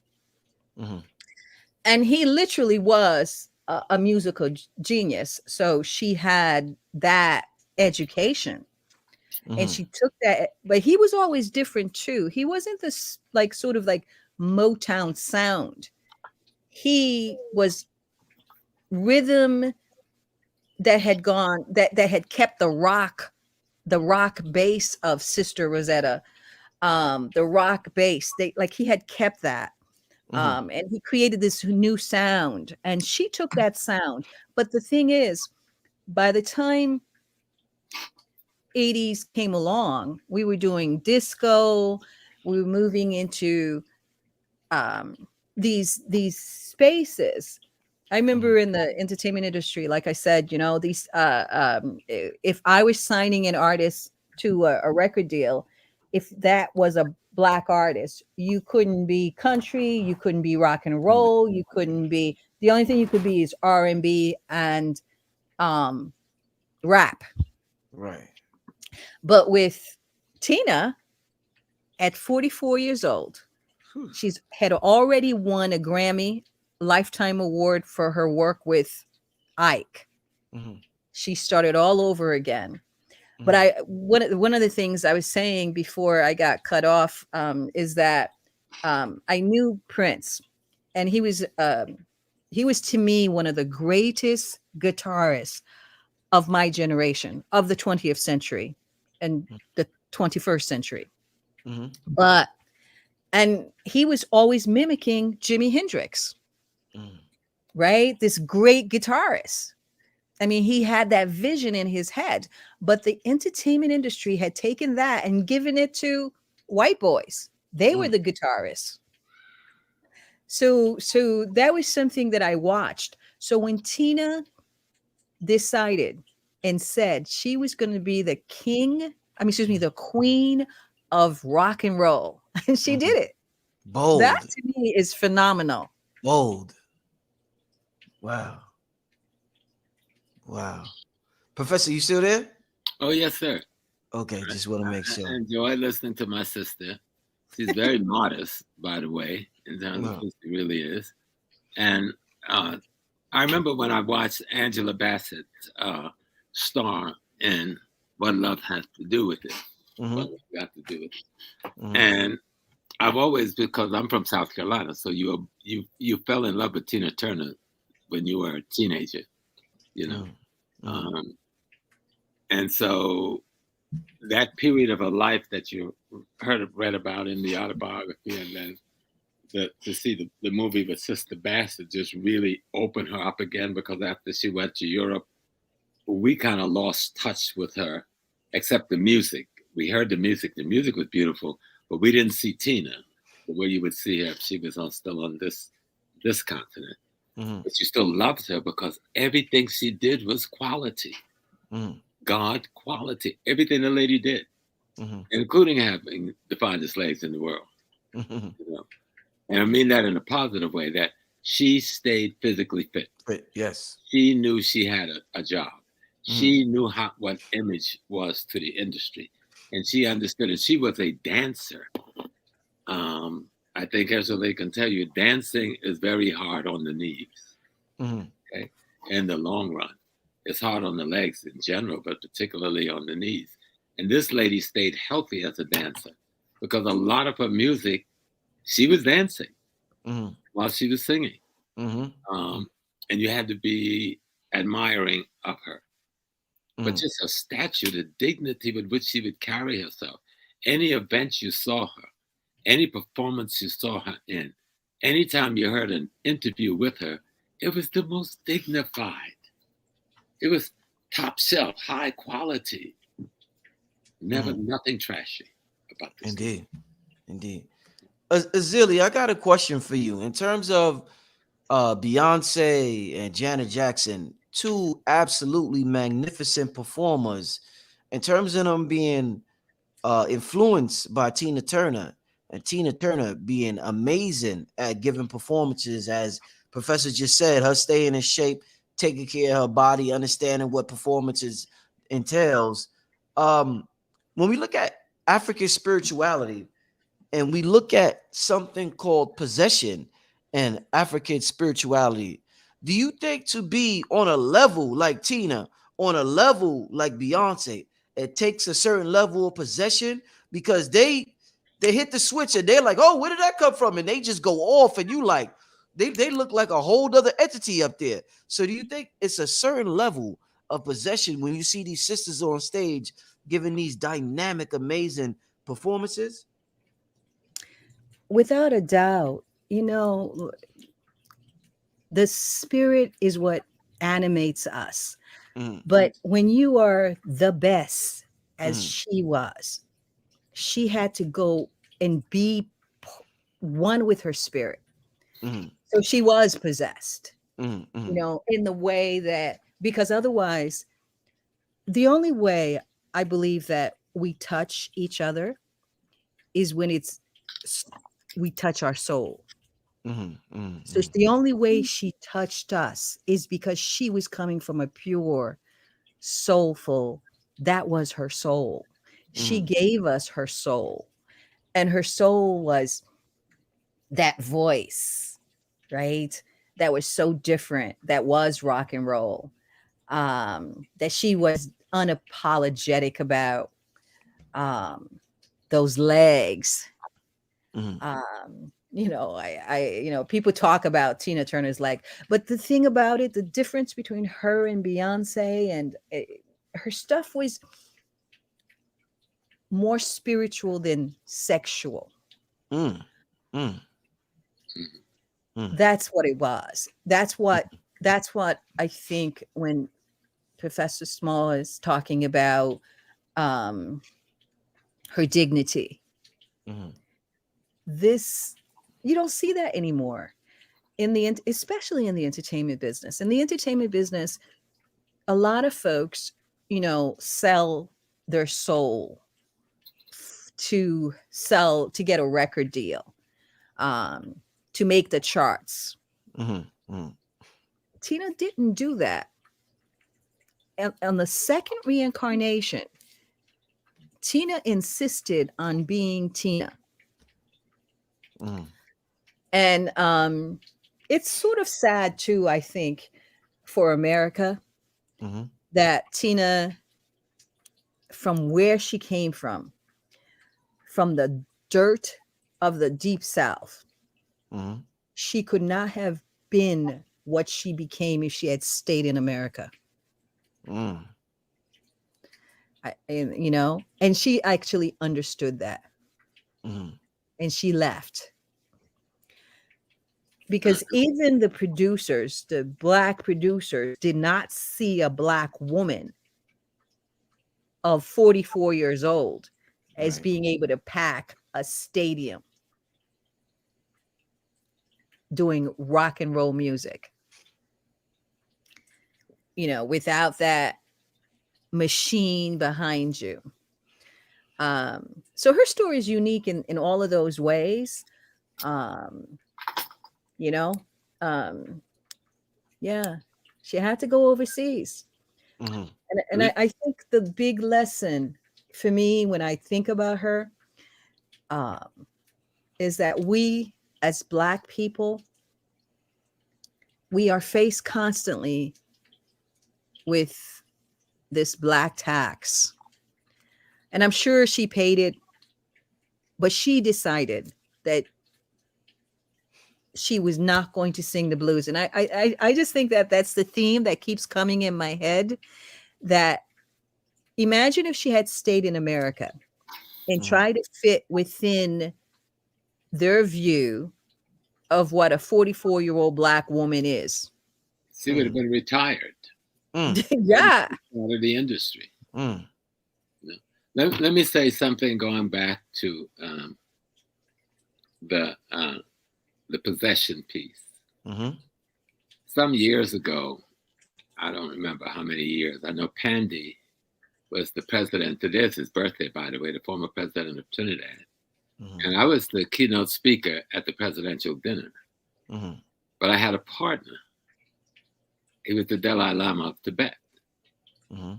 And he literally was a musical genius. So she had that education. And she took that, but he was always different too. He wasn't this like sort of like Motown sound. He was rhythm that had gone, that had kept the rock bass of Sister Rosetta, the rock bass. He had kept that. And he created this new sound, and she took that sound. But the thing is, by the time 80s came along, we were doing disco, we were moving into these spaces. I remember in the entertainment industry, like I said, you know, these if I was signing an artist to a record deal, if that was a Black artist, you couldn't be country, you couldn't be rock and roll, you couldn't be, the only thing you could be is R&B and rap. Right. But with Tina, at 44 years old, she's had already won a Grammy Lifetime Award for her work with Ike. She started all over again. But one of the things I was saying before I got cut off is that I knew Prince, and he was to me one of the greatest guitarists of my generation, of the 20th century and the 21st century. And he was always mimicking Jimi Hendrix, right? This great guitarist. I mean, he had that vision in his head, but the entertainment industry had taken that and given it to white boys. They were the guitarists. So that was something that I watched. So when Tina decided and said she was going to be the queen of rock and roll, and she did it. Bold. That to me is phenomenal. Bold. Wow. Professor, you still there? Oh, yes, sir. Okay, just want to make sure. I enjoy listening to my sister. She's very modest, by the way, in terms of who she really is. And I remember when I watched Angela Bassett star in What Love Has to Do with It. What Love Got to Do with It. And I've always, because I'm from South Carolina, so you fell in love with Tina Turner when you were a teenager, you know. And so that period of a life that you read about in the autobiography, and then to see the movie with Sister Bassett just really opened her up again, because after she went to Europe, we kind of lost touch with her, except the music. We heard the music was beautiful, but we didn't see Tina the way you would see her if she was still on this continent. But you still loved her because everything she did was quality. God quality. Everything the lady did, including having the finest legs in the world. You know? And I mean that in a positive way, that she stayed physically fit. Yes. She knew she had a job. She knew what image was to the industry. And she understood it. She was a dancer. I think Angela can tell you, dancing is very hard on the knees. Okay, in the long run, it's hard on the legs in general, but particularly on the knees. And this lady stayed healthy as a dancer, because a lot of her music, she was dancing while she was singing, and you had to be admiring of her. But just her stature, the dignity with which she would carry herself, any event you saw her, any performance you saw her in, anytime you heard an interview with her, it was the most dignified. It was top shelf, high quality. Never, nothing trashy about this. Indeed. Azili, I got a question for you. In terms of Beyonce and Janet Jackson, two absolutely magnificent performers, in terms of them being influenced by Tina Turner, and Tina Turner being amazing at giving performances, as Professor just said, her staying in shape, taking care of her body, understanding what performances entails. When we look at African spirituality and we look at something called possession and African spirituality, do you think to be on a level like Tina, on a level like Beyonce, it takes a certain level of possession? Because they hit the switch and they're like, oh, where did that come from? And they just go off, and you like, they look like a whole other entity up there. So do you think it's a certain level of possession when you see these sisters on stage giving these dynamic, amazing performances? Without a doubt, you know, the spirit is what animates us. But when you are the best, as she was, she had to go and be one with her spirit. So she was possessed, you know, in the way that, because otherwise, the only way I believe that we touch each other is when we touch our soul. So it's the only way she touched us is because she was coming from a pure, soulful, that was her soul. She gave us her soul, and her soul was that voice, right? That was so different. That was rock and roll. That she was unapologetic about. Those legs. You know, you know, people talk about Tina Turner's leg, but the thing about it, the difference between her and Beyonce and her stuff was more spiritual than sexual. That's what it was. That's what I think when Professor Small is talking about her dignity. This, you don't see that anymore especially in the entertainment business. In the entertainment business, a lot of folks, you know, sell their soul to get a record deal, to make the charts. Tina didn't do that. And on the second reincarnation, Tina insisted on being Tina. And it's sort of sad too, I think, for America, that Tina, from where she came from the dirt of the deep South, she could not have been what she became if she had stayed in America. You know, and she actually understood that. And she left. Because even the producers, the Black producers, did not see a Black woman of 44 years old as being able to pack a stadium doing rock and roll music. You know, without that machine behind you. So her story is unique in all of those ways. You know, yeah, she had to go overseas. And I think the big lesson for me when I think about her is that we as Black people, we are faced constantly with this Black tax. And I'm sure she paid it, but she decided that she was not going to sing the blues. And I just think that that's the theme that keeps coming in my head, that imagine if she had stayed in America and tried to fit within their view of what a 44-year-old Black woman is. She would have been retired. Yeah. Out of the industry. Let me say something going back to the possession piece. Some years ago, I don't remember how many years, I know Pandy was the president. Today's his birthday, by the way, the former president of Trinidad. And I was the keynote speaker at the presidential dinner. But I had a partner He was the Dalai Lama of Tibet. Mm-hmm.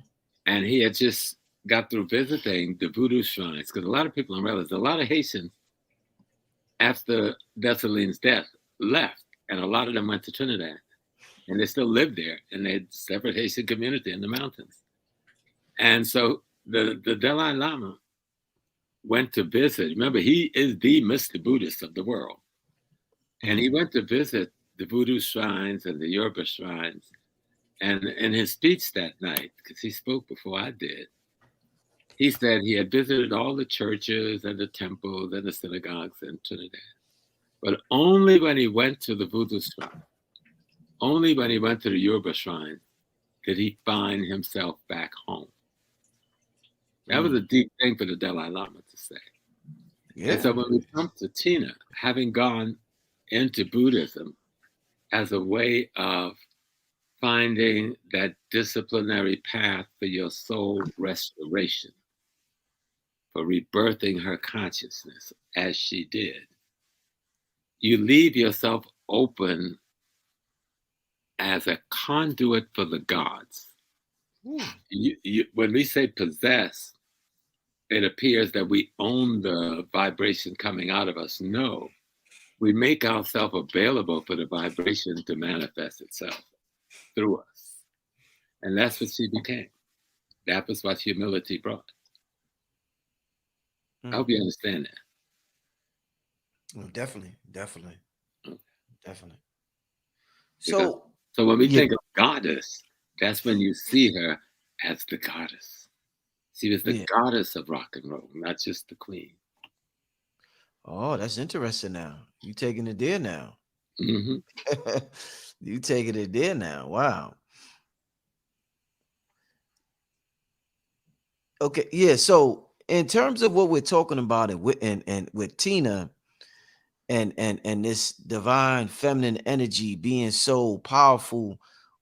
And he had just got through visiting the voodoo shrines, because a lot of people don't realize a lot of Haitians, after Dessalines' death, left, and a lot of them went to Trinidad, and they still live there, and they had a separate Haitian community in the mountains. And so the Dalai Lama went to visit. Remember, he is the Mr. Buddhist of the world. And he went to visit the voodoo shrines and the Yoruba shrines. And in his speech that night, because he spoke before I did, he said he had visited all the churches and the temples and the synagogues in Trinidad. But only when he went to the voodoo shrine, only when he went to the Yoruba shrine, did he find himself back home. That was a deep thing for the Dalai Lama to say. Yeah. And so when we come to Tina, having gone into Buddhism as a way of finding that disciplinary path for your soul restoration, for rebirthing her consciousness as she did, you leave yourself open as a conduit for the gods. When we say possess, it appears that we own the vibration coming out of us. No, we make ourselves available for the vibration to manifest itself through us. And that's what she became. That was what humility brought. I hope you understand that. Oh, definitely. Definitely. So when we think of goddess, that's when you see her as the goddess. She was the goddess of rock and roll, not just the queen. Oh, that's interesting now. You taking it there now. Mm-hmm. You taking it there now. Wow. Okay. Yeah. So in terms of what we're talking about and with Tina and this divine feminine energy being so powerful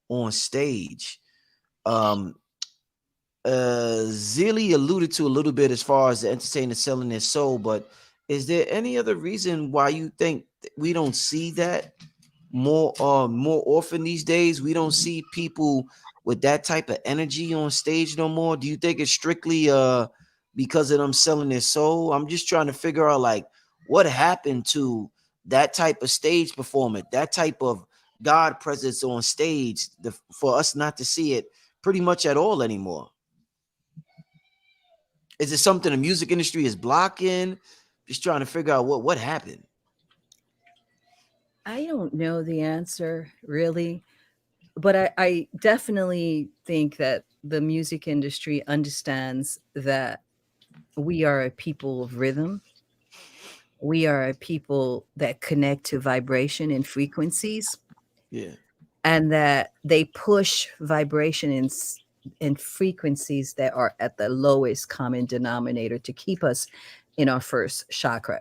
on stage, Zealy alluded to a little bit as far as the entertainer selling their soul, but is there any other reason why you think we don't see that more often these days? We don't see people with that type of energy on stage no more. Do you think it's strictly because of them selling their soul? I'm just trying to figure out like what happened to that type of stage performance, that type of God presence on stage, for us not to see it pretty much at all anymore. Is it something the music industry is blocking? Just trying to figure out what happened. I don't know the answer really, but I definitely think that the music industry understands that we are a people of rhythm. We are a people that connect to vibration and frequencies. Yeah. And that they push vibration in frequencies that are at the lowest common denominator to keep us in our first chakra.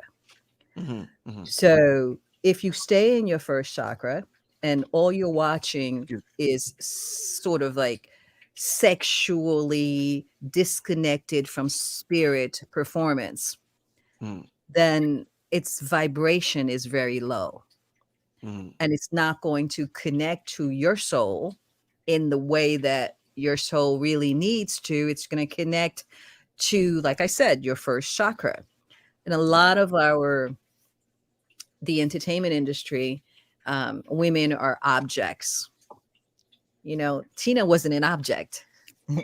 Mm-hmm, mm-hmm. So if you stay in your first chakra and all you're watching is sort of like sexually disconnected from spirit performance, then its vibration is very low. And it's not going to connect to your soul in the way that your soul really needs to. It's going to connect to, like I said, your first chakra. And a lot of the entertainment industry, women are objects. You know, Tina wasn't an object.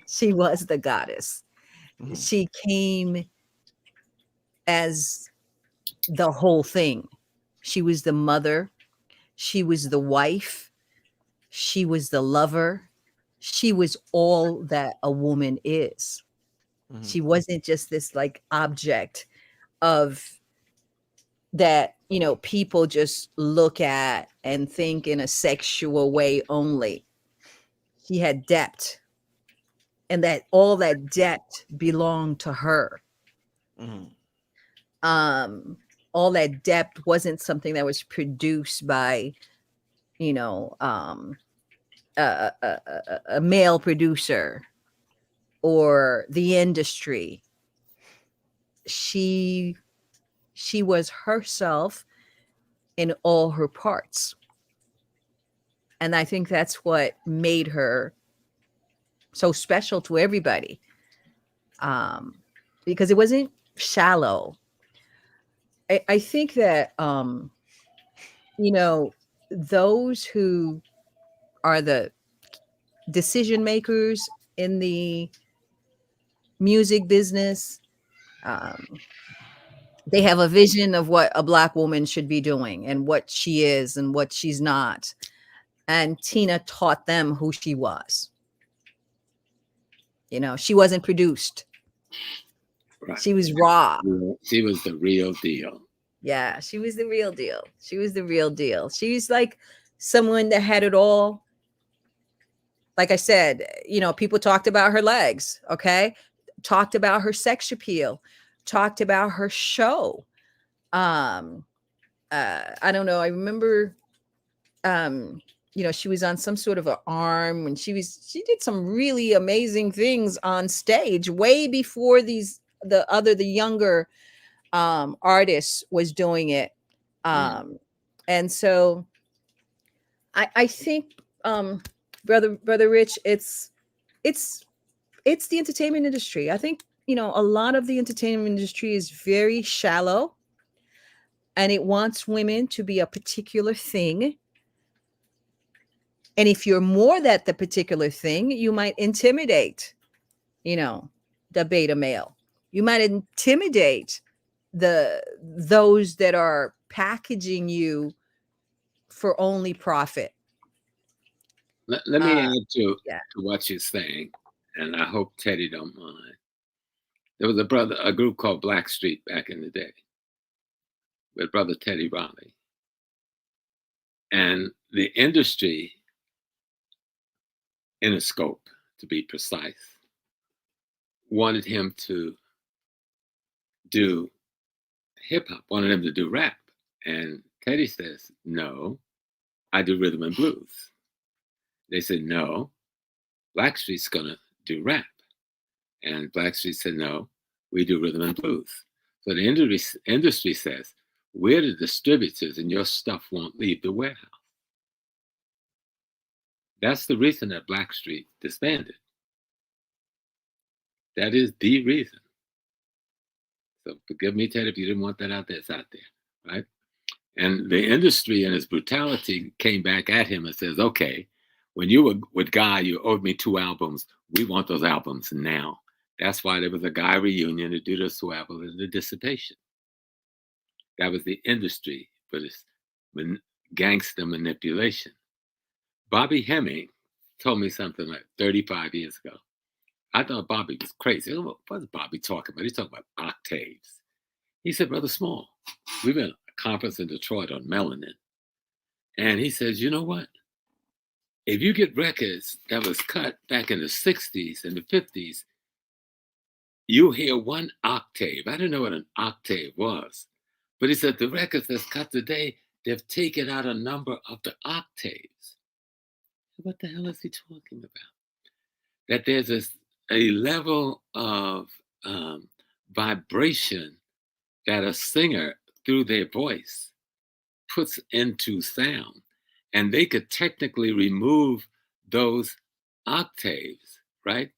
She was the goddess. She came as the whole thing. She was the mother. She was the wife. She was the lover. She was all that a woman is. She wasn't just this like object of that, you know, people just look at and think in a sexual way only. She had depth, and that all that depth belonged to her. All that depth wasn't something that was produced by, you know, a male producer or the industry. She was herself in all her parts. And I think that's what made her so special to everybody, because it wasn't shallow. I think that, you know, those who are the decision makers in the music business, they have a vision of what a Black woman should be doing and what she is and what she's not. And Tina taught them who she was. You know, she wasn't produced. Right. She was raw. She was the real deal. Yeah, she was the real deal. She was the real deal. She was like someone that had it all. Like I said, you know, people talked about her legs, okay? Talked about her sex appeal, talked about her show. I don't know. I remember, you know, she was on some sort of an arm when she did some really amazing things on stage way before the younger artist was doing it. And so I think, brother Rich, it's the entertainment industry. I think, you know, a lot of the entertainment industry is very shallow, and it wants women to be a particular thing. And if you're more that the particular thing, you might intimidate, you know, the beta male. You might intimidate those that are packaging you for only profit. Let me add to what you're saying, and I hope Teddy don't mind. There was a group called Blackstreet back in the day with brother Teddy Riley. And the industry, Interscope to be precise, wanted him to do hip hop, wanted him to do rap. And Teddy says, no, I do rhythm and blues. They said, no, Blackstreet's gonna do rap. And Blackstreet said, no, we do rhythm and blues. So the industry says, we're the distributors and your stuff won't leave the warehouse. That's the reason that Blackstreet disbanded. That is the reason. So forgive me, Ted, if you didn't want that out there, it's out there, right? And the industry in its brutality came back at him and says, okay, when you were with Guy, you owed me 2 albums. We want those albums now. That's why there was a Guy reunion to do the swabble and the dissipation. That was the industry for this gangster manipulation. Bobby Hemming told me something like 35 years ago. I thought Bobby was crazy. What's Bobby talking about? He's talking about octaves. He said, Brother Small, we've been at a conference in Detroit on melanin. And he says, you know what? If you get records that was cut back in the 60s and the 50s, you hear 1 octave. I didn't know what an octave was. But he said the records that's cut today, they've taken out a number of the octaves. What the hell is he talking about? That there's a level of vibration that a singer, through their voice, puts into sound. And they could technically remove those octaves, right?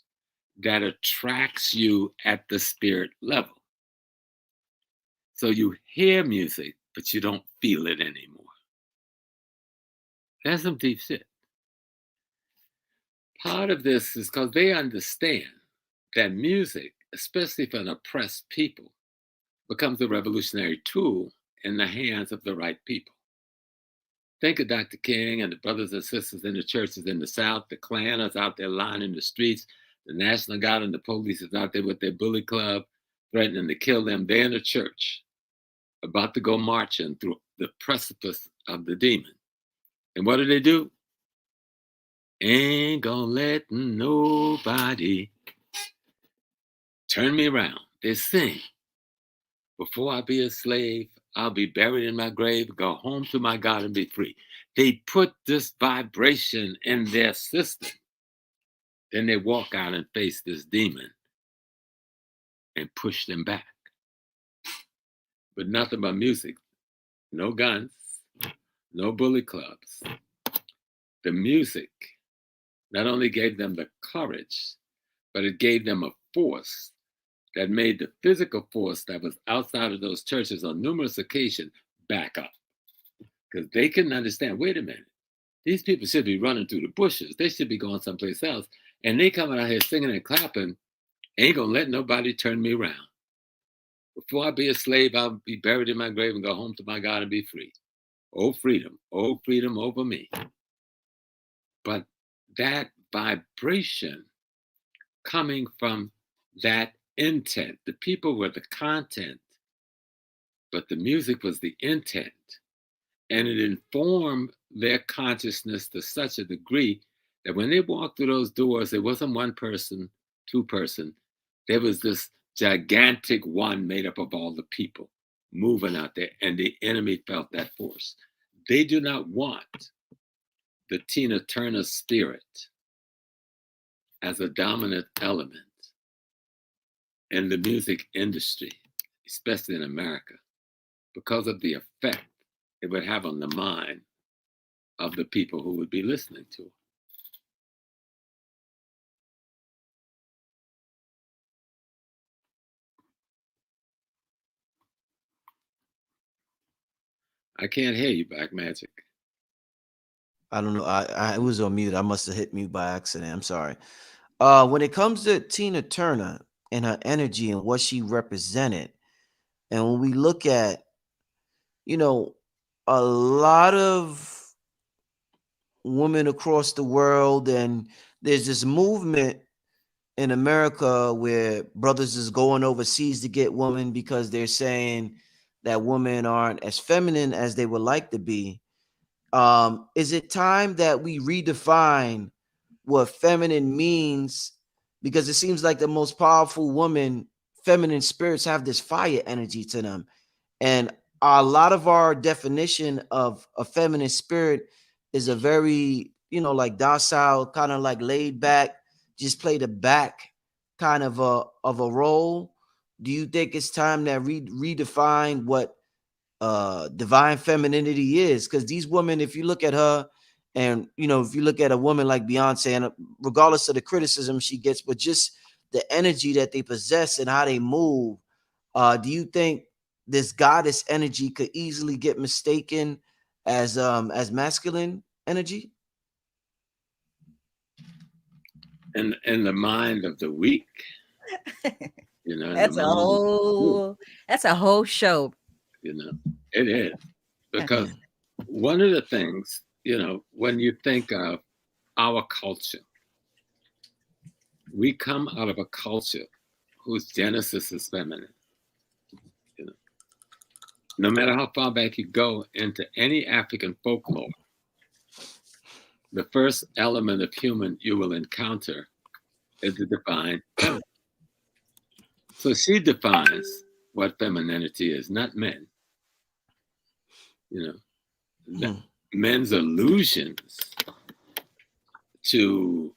That attracts you at the spirit level. So you hear music, but you don't feel it anymore. That's some deep shit. Part of this is because they understand that music, especially for an oppressed people, becomes a revolutionary tool in the hands of the right people. Think of Dr. King and the brothers and sisters in the churches in the South. The Klan is out there lining the streets. The National Guard and the police is out there with their bully club, threatening to kill them. They're in the church, about to go marching through the precipice of the demon. And what do? Ain't gonna let nobody turn me around. They sing. Before I be a slave, I'll be buried in my grave, go home to my God and be free. They put this vibration in their system. Then they walk out and face this demon and push them back. But nothing but music. No guns, no bully clubs. the music not only gave them the courage, but it gave them a force that made the physical force that was outside of those churches on numerous occasions back up. Because they couldn't understand, wait a minute, these people should be running through the bushes. They should be going someplace else. And they coming out here singing and clapping, ain't gonna let nobody turn me around. Before I be a slave, I'll be buried in my grave and go home to my God and be free. Oh, freedom over me. But that vibration coming from that intent, the people were the content, but the music was the intent. And it informed their consciousness to such a degree that when they walked through those doors, it wasn't one person, two person. There was this gigantic one made up of all the people moving out there, and the enemy felt that force. They do not want the Tina Turner spirit as a dominant element in the music industry, especially in America, because of the effect it would have on the mind of the people who would be listening to it. I can't hear you, Black Magic. I don't know. I was on mute. I must have hit mute by accident. I'm sorry. When it comes to Tina Turner and her energy and what she represented, and when we look at, you know, a lot of women across the world, and there's this movement in America where brothers is going overseas to get women because they're saying that women aren't as feminine as they would like to be. Is it time that we redefine what feminine means? Because it seems like the most powerful woman, feminine spirits have this fire energy to them. And a lot of our definition of a feminine spirit is a very, like docile, kind of like laid back, just play the back kind of a role. Do you think it's time that redefine what divine femininity is? Because these women, if you look at her, and if you look at a woman like Beyonce, and regardless of the criticism she gets, but just the energy that they possess and how they move, do you think this goddess energy could easily get mistaken as masculine energy? In the mind of the weak, that's a whole show. It is, because one of the things, when you think of our culture, we come out of a culture whose genesis is feminine. No matter how far back you go into any African folklore, the first element of human you will encounter is the divine feminine. So she defines what femininity is, not men. Men's illusions to,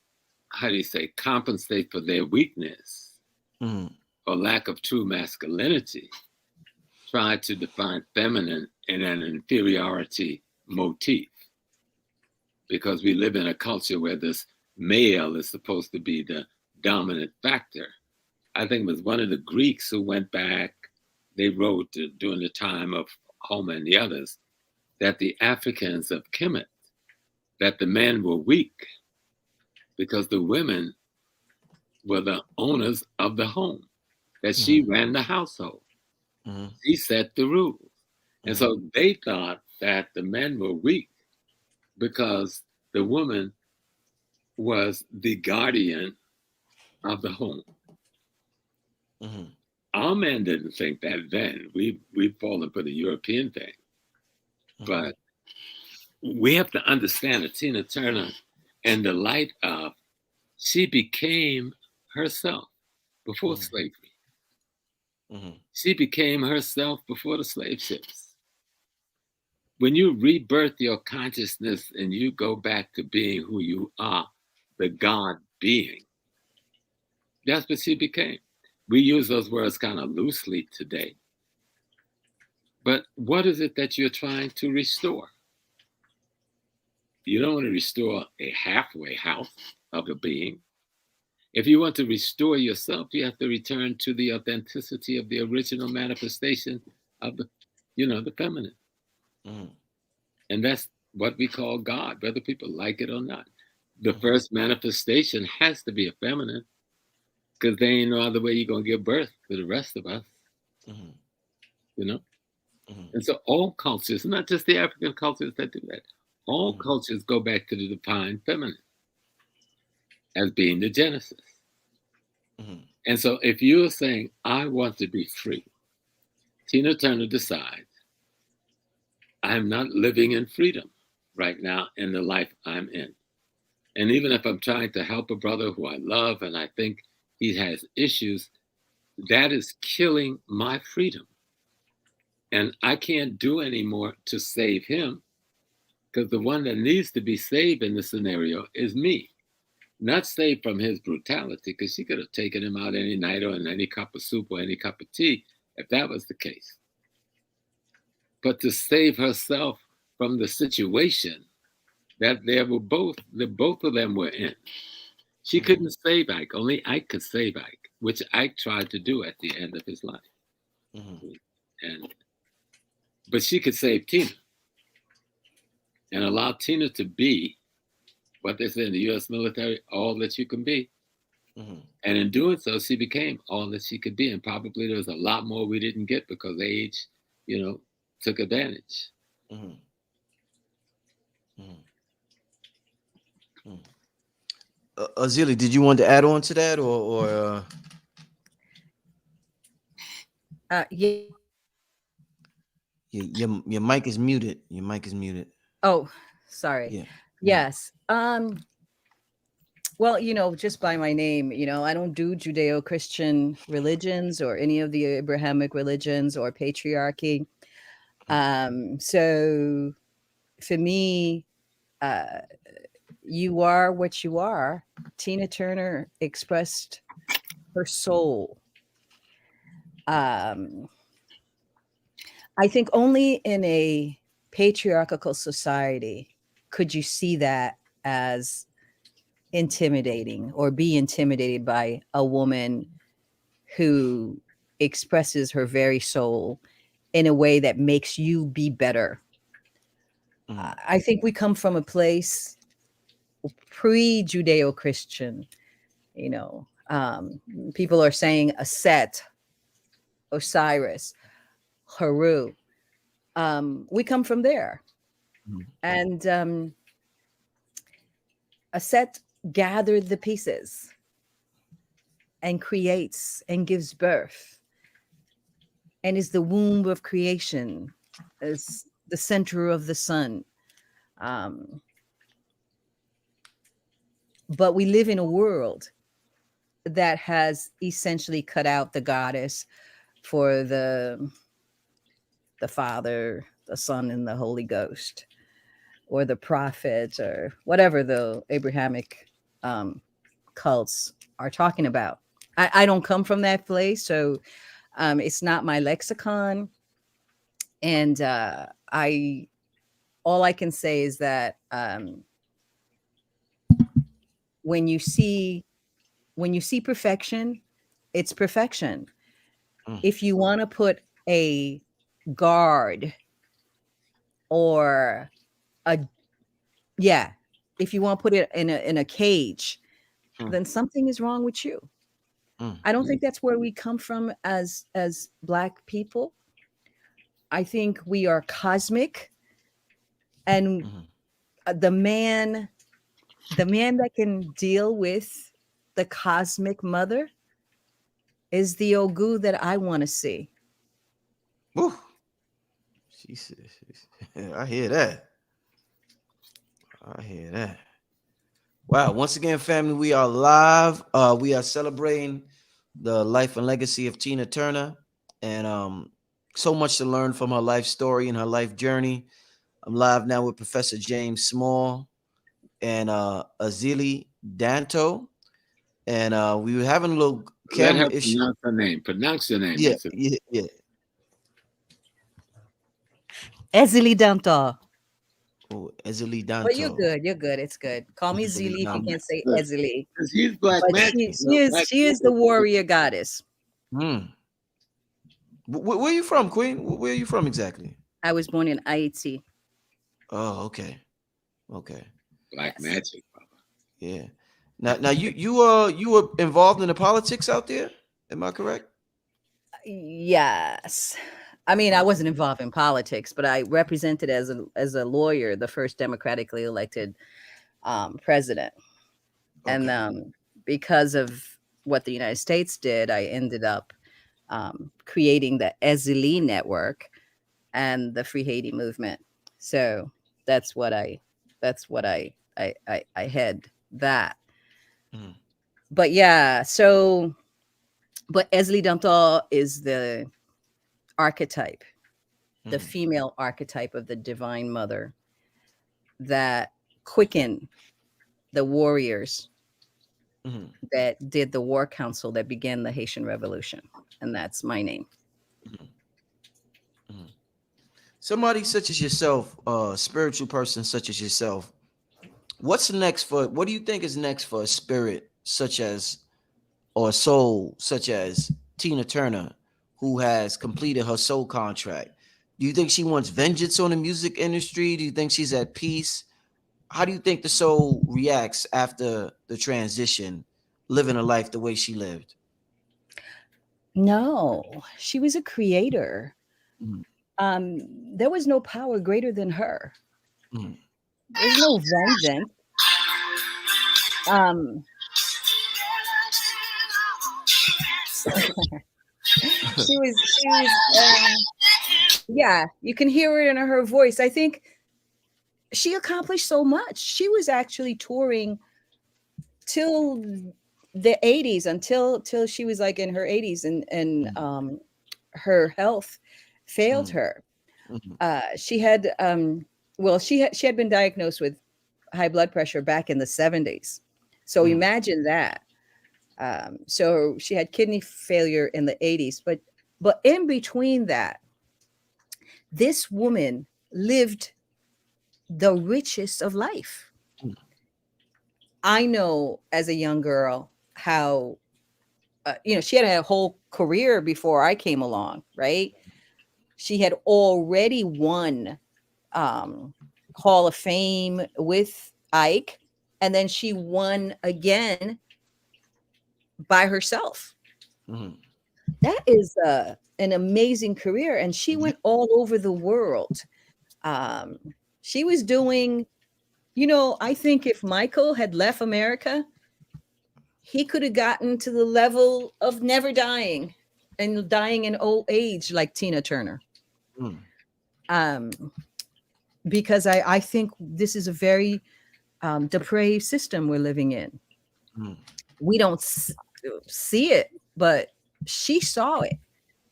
compensate for their weakness or lack of true masculinity, try to define feminine in an inferiority motif, because we live in a culture where this male is supposed to be the dominant factor. I think it was one of the Greeks who went back, they wrote during the time of Homer and the others, that the Africans of Kemet, that the men were weak because the women were the owners of the home, that she ran the household. She set the rules. And so they thought that the men were weak because the woman was the guardian of the home. Our men didn't think that then. We've fallen for the European thing. But we have to understand that Tina Turner, in the light of, she became herself before slavery. She became herself before the slave ships. When you rebirth your consciousness and you go back to being who you are, the God being, that's what she became. We use those words kind of loosely today. But what is it that you're trying to restore? You don't want to restore a halfway house of a being. If you want to restore yourself, you have to return to the authenticity of the original manifestation of the, the feminine. And that's what we call God, whether people like it or not. The first manifestation has to be a feminine, because there ain't no other way you're going to give birth to the rest of us. And so all cultures, not just the African cultures that do that, all cultures go back to the divine feminine as being the genesis. And so if you're saying, I want to be free, Tina Turner decides, I'm not living in freedom right now in the life I'm in. And even if I'm trying to help a brother who I love and I think he has issues, that is killing my freedom. And I can't do any more to save him, because the one that needs to be saved in the scenario is me. Not saved from his brutality, because she could have taken him out any night or in any cup of soup or any cup of tea, if that was the case. But to save herself from the situation that the both of them were in. She couldn't save Ike. Only Ike could save Ike, which Ike tried to do at the end of his life. But she could save Tina and allow Tina to be what they say in the U.S. military, all that you can be. And in doing so, she became all that she could be. And probably there was a lot more we didn't get because age, took advantage. Azili, did you want to add on to that, or? Yeah. Your mic is muted. Your mic is muted. Oh, sorry. Yeah. Yes. Well, just by my name, I don't do Judeo-Christian religions or any of the Abrahamic religions or patriarchy. So for me, you are what you are. Tina Turner expressed her soul. I think only in a patriarchal society could you see that as intimidating or be intimidated by a woman who expresses her very soul in a way that makes you be better. I think we come from a place pre-Judeo-Christian, people are saying Aset, Osiris, Haru. We come from there. And Aset gathered the pieces and creates and gives birth and is the womb of creation, is the center of the sun. But we live in a world that has essentially cut out the goddess for the Father, the Son, and the Holy Ghost, or the prophet, or whatever the Abrahamic cults are talking about. I don't come from that place, so it's not my lexicon. And all I can say is that when you see perfection, it's perfection. If you want to put a guard or if you want to put it in a cage, then something is wrong with you. I don't think that's where we come from as Black people. I think we are cosmic, and the man that can deal with the cosmic mother is the Ogu that I want to see. Woo. I hear that. Wow. Once again, family, we are live. We are celebrating the life and legacy of Tina Turner, and so much to learn from her life story and her life journey. I'm live now with Professor James Small and Azili Danto, and we were having a little camera issue. Pronounce your name. Yeah. Azili Danto. Oh, Ezeli But you're Danto. good. You're good. It's good. Call me Zili if you can't say Good. Ezeli. She's Black But Magic. she is the warrior goddess. Hmm. Where are you from, Queen? Where are you from exactly? I was born in Haiti. Oh, okay. Okay. Black Yes. Magic. Yeah. Now you were involved in the politics out there? Am I correct? Yes. I mean, I wasn't involved in politics, but I represented as a lawyer the first democratically elected president. Okay. And because of what the United States did, I ended up creating the Ezeli Network and the Free Haiti movement. So that's what I had that. Mhm. But yeah, so but Ezeli Danto is the archetype, the Mhm. female archetype of the Divine Mother that quickened the warriors Mhm. that did the war council that began the Haitian Revolution. And that's my name. Mhm. Mhm. Somebody such as yourself, a spiritual person such as yourself, what do you think is next for a spirit such as, or a soul such as Tina Turner, who has completed her soul contract? Do you think she wants vengeance on the music industry? Do you think she's at peace? How do you think the soul reacts after the transition, living a life the way she lived? No, she was a creator. Mhm. There was no power greater than her. Mhm. There's no vengeance. Um, yeah, you can hear it in her voice. I think she accomplished so much. She was actually touring till the 80s, till she was like in her 80s, and her health failed Mhm. her. Mhm. She had she had been diagnosed with high blood pressure back in the 70s. So Mhm. imagine that. So she had kidney failure in the 80s, but in between that, this woman lived the richest of life. Mhm. I know as a young girl how she had a whole career before I came along, right? She had already won Hall of Fame with Ike, and then she won again by herself. Mhm. That is an amazing career, and she went all over the world. Um, she was doing, I think if Michael had left America, he could have gotten to the level of never dying and dying in old age like Tina Turner. Mhm. Um, because I think this is a very depraved system we're living in. Mhm. We don't see it, but she saw it.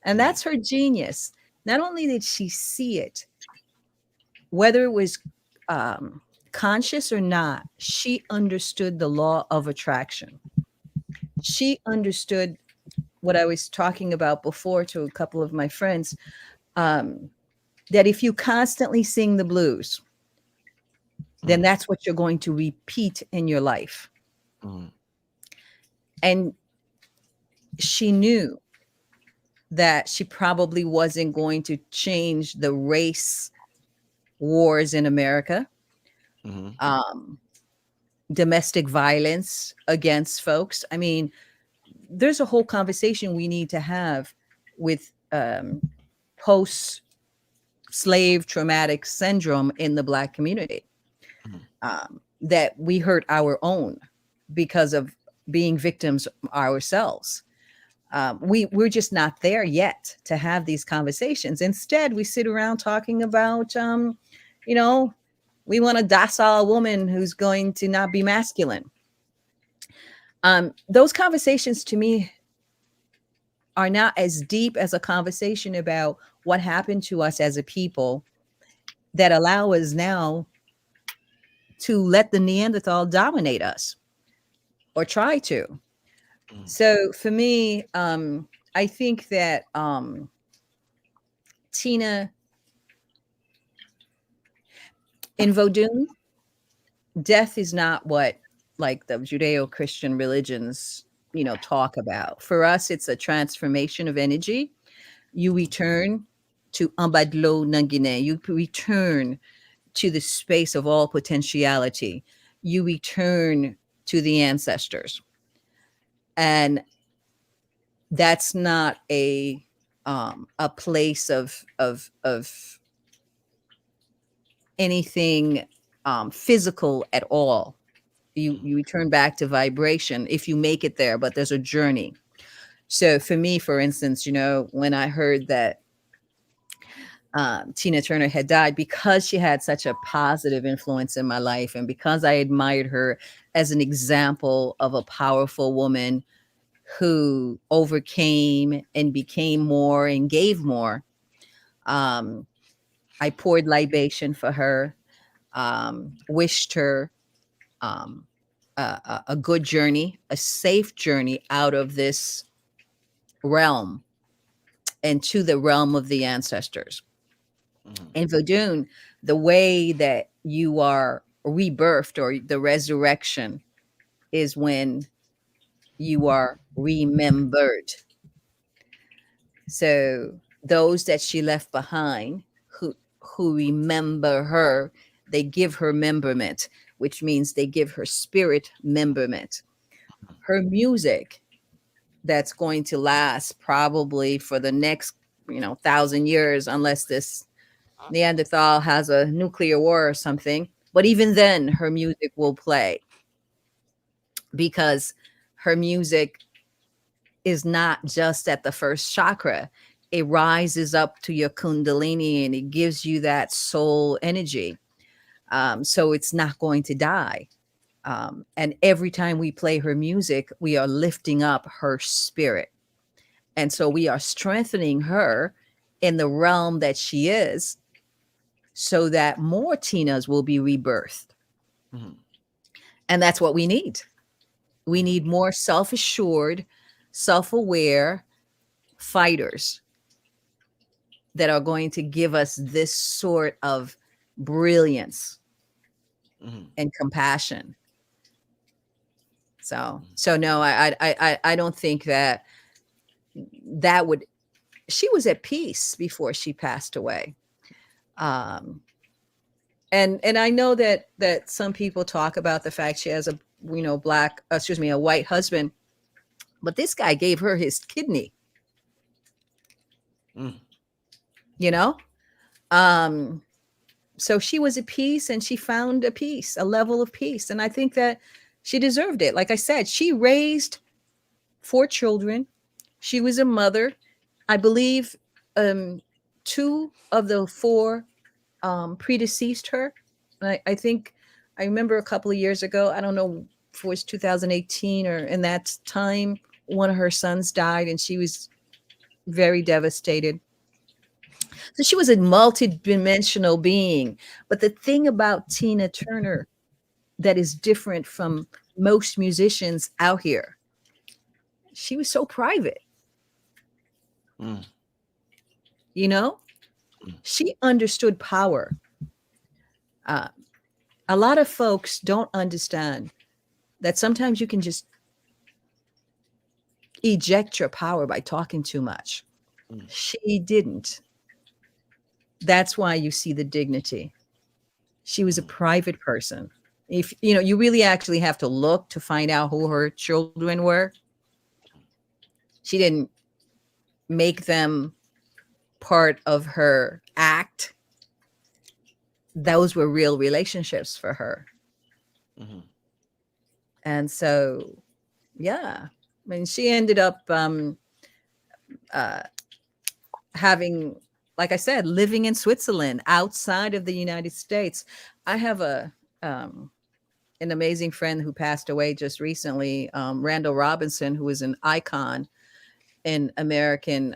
And that's her genius. Not only did she see it, whether it was conscious or not, she understood the law of attraction. She understood what I was talking about before to a couple of my friends, that if you constantly sing the blues, then that's what you're going to repeat in your life. Mhm. And she knew that she probably wasn't going to change the race wars in America, Mhm. domestic violence against folks. I mean, there's a whole conversation we need to have with post slave traumatic syndrome in the Black community, that we hurt our own because of being victims ourselves. We're just not there yet to have these conversations. Instead, we sit around talking about, we want a docile woman who's going to not be masculine. Those conversations to me are not as deep as a conversation about what happened to us as a people that allow us now to let the Neanderthal dominate us or try to. So for me, I think that Tina, In Vodun, death is not what like the Judeo-Christian religions, talk about. For us, it's a transformation of energy. You return to Ambadlo Nangine. You return to the space of all potentiality. You return to the ancestors. And that's not a place of anything physical at all. You return back to vibration if you make it there, but there's a journey. So for me, for instance, when I heard that Tina Turner had died, because she had such a positive influence in my life, and because I admired her as an example of a powerful woman who overcame and became more and gave more, I poured libation for her, wished her a good journey, a safe journey out of this realm and to the realm of the ancestors. In Vodun, the way that you are rebirthed, or the resurrection, is when you are remembered. So those that she left behind who remember her, they give her memberment, which means they give her spirit memberment. Her music, that's going to last probably for the next 1,000 years, unless this Neanderthal has a nuclear war or something. But even then, her music will play, because her music is not just at the first chakra. It rises up to your kundalini and it gives you that soul energy. So it's not going to die. And every time we play her music, we are lifting up her spirit. And so we are strengthening her in the realm that she is, so that more Tinas will be rebirthed. And that's what we need. We need more self-assured, self-aware fighters that are going to give us this sort of brilliance and compassion. So no, I don't think that would. She was at peace before she passed away. And I know that some people talk about the fact she has a white husband, but this guy gave her his kidney. So she was at peace, and she found a level of peace. And I think that she deserved it. Like I said, she raised 4 children. She was a mother. I believe 2 of the 4 predeceased her. I think I remember a couple of years ago, I don't know if it was 2018 or in that time, one of her sons died, and she was very devastated. So she was a multi-dimensional being. But the thing about Tina Turner that is different from most musicians out here, she was so private. She understood power. A lot of folks don't understand that sometimes you can just eject your power by talking too much. She didn't. That's why you see the dignity. She was a private person. If you really actually have to look to find out who her children were. She didn't make them part of her act. Those were real relationships for her. And so, yeah, I mean, she ended up having, like I said, living in Switzerland, outside of the United States. I have an amazing friend who passed away just recently, Randall Robinson, who was an icon in American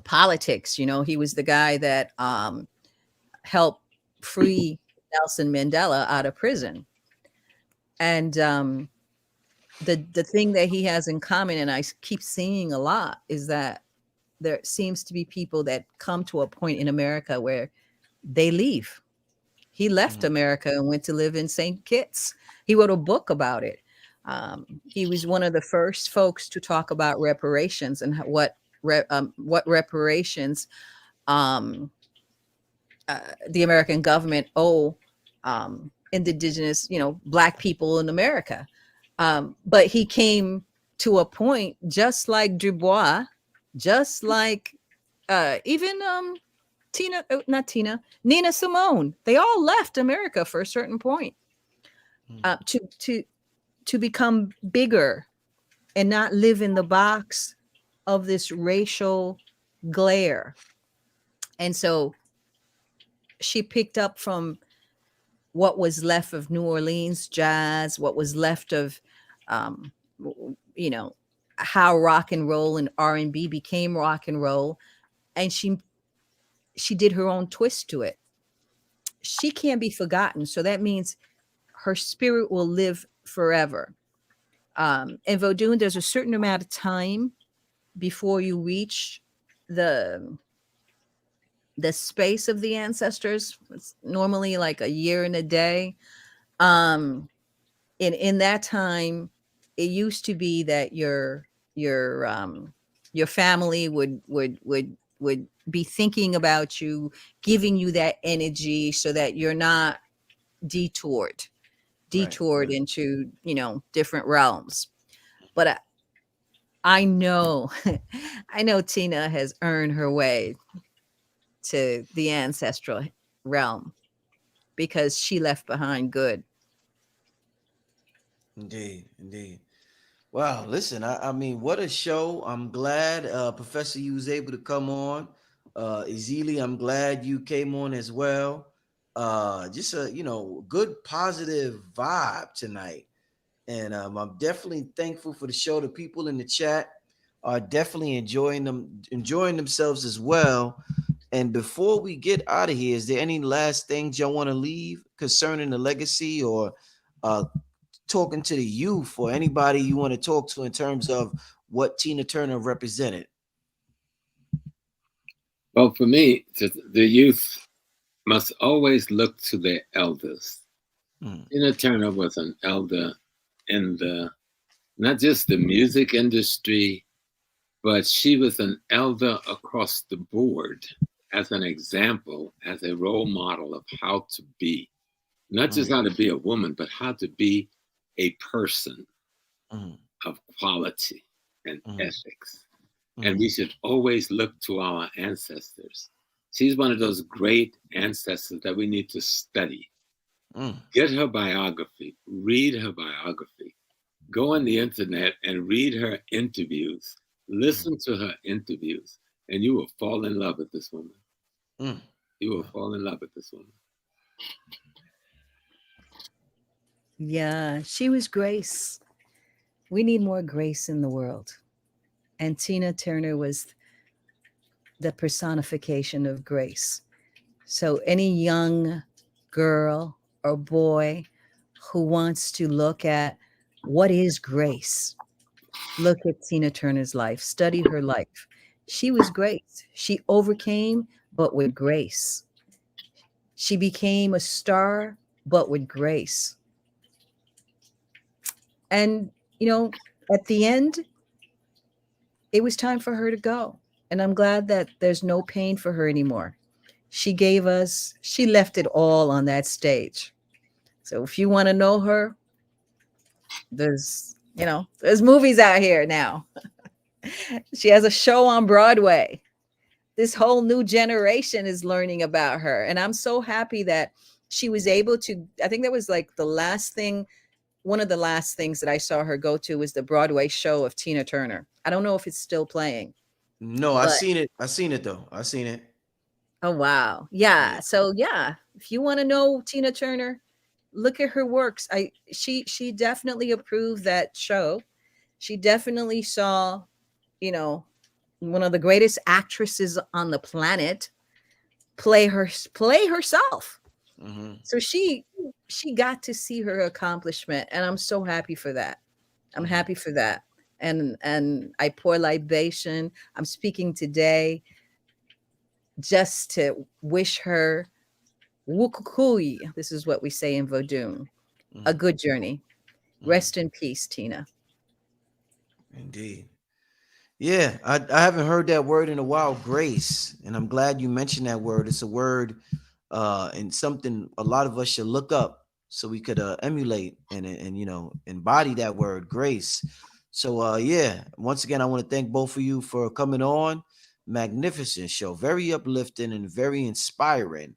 politics. He was the guy that helped free Nelson Mandela out of prison. And the thing that he has in common, and I keep seeing a lot, is that there seems to be people that come to a point in America where they leave. He left America and went to live in St. Kitts. He wrote a book about it. He was one of the first folks to talk about reparations and what reparations the American government owe indigenous, Black people in America. But he came to a point, just like Du Bois, just like even Nina Simone. They all left America for a certain point to become bigger and not live in the box of this racial glare. And so she picked up from what was left of New Orleans jazz, what was left of, how rock and roll and R&B became rock and roll. And she did her own twist to it. She can't be forgotten. So that means her spirit will live forever. In Vodun, there's a certain amount of time before you reach the space of the ancestors. It's normally like a year and a day. In that time, it used to be that your family would be thinking about you, giving you that energy so that you're not detoured into, different realms. But I know, Tina has earned her way to the ancestral realm because she left behind good. Indeed. Wow, listen, I mean, what a show. I'm glad Professor, you was able to come on. Ezeli, I'm glad you came on as well. Just a good positive vibe tonight. And I'm definitely thankful for the show. The people in the chat are definitely enjoying themselves as well. And before we get out of here, is there any last things y'all want to leave concerning the legacy or talking to the youth or anybody you want to talk to in terms of what Tina Turner represented? Well, for me, the youth must always look to their elders. Tina Turner was an elder in not just the music industry, but she was an elder across the board as an example, as a role model of how to be, not just how to be a woman, but how to be a person of quality and ethics. And we should always look to our ancestors. She's one of those great ancestors that we need to study. Get her biography, read her biography, go on the internet and read her interviews, listen to her interviews, and you will fall in love with this woman. You will fall in love with this woman. Yeah, she was grace. We need more grace in the world. And Tina Turner was the personification of grace. So any young girl or boy who wants to look at what is grace, look at Tina Turner's life, study her life. She was grace. She overcame, but with grace. She became a star, but with grace. And, at the end, it was time for her to go. And I'm glad that there's no pain for her anymore. She left it all on that stage. So if you want to know her, there's movies out here now. She has a show on Broadway. This whole new generation is learning about her. And I'm so happy that she was able to, I think that was like one of the last things that I saw her go to was the Broadway show of Tina Turner. I don't know if it's still playing. No, I seen it though. I seen it. Oh, wow. Yeah. So yeah, if you want to know Tina Turner, look at her works. She definitely approved that show. She definitely saw, one of the greatest actresses on the planet play herself. So she got to see her accomplishment, and I'm so happy for that. I'm happy for that. And I pour libation. I'm speaking today just to wish her Wukukui. This is what we say in Vodun. A good journey. Rest in peace, Tina. Indeed. Yeah, I haven't heard that word in a while, grace. And I'm glad you mentioned that word. It's a word and something a lot of us should look up so we could emulate and embody that word, grace. So yeah, once again, I want to thank both of you for coming on. Magnificent show, very uplifting and very inspiring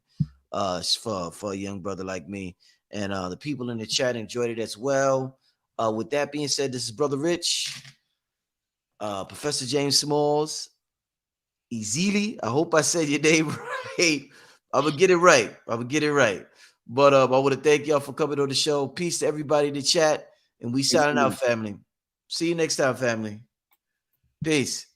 for a young brother like me. And the people in the chat enjoyed it as well. With that being said, this is Brother Rich, Professor James Smalls, Ezili. I hope I said your name right. I'm gonna get it right. But I want to thank y'all for coming on the show. Peace to everybody in the chat, and we signing out, family. See you next time, family. Peace.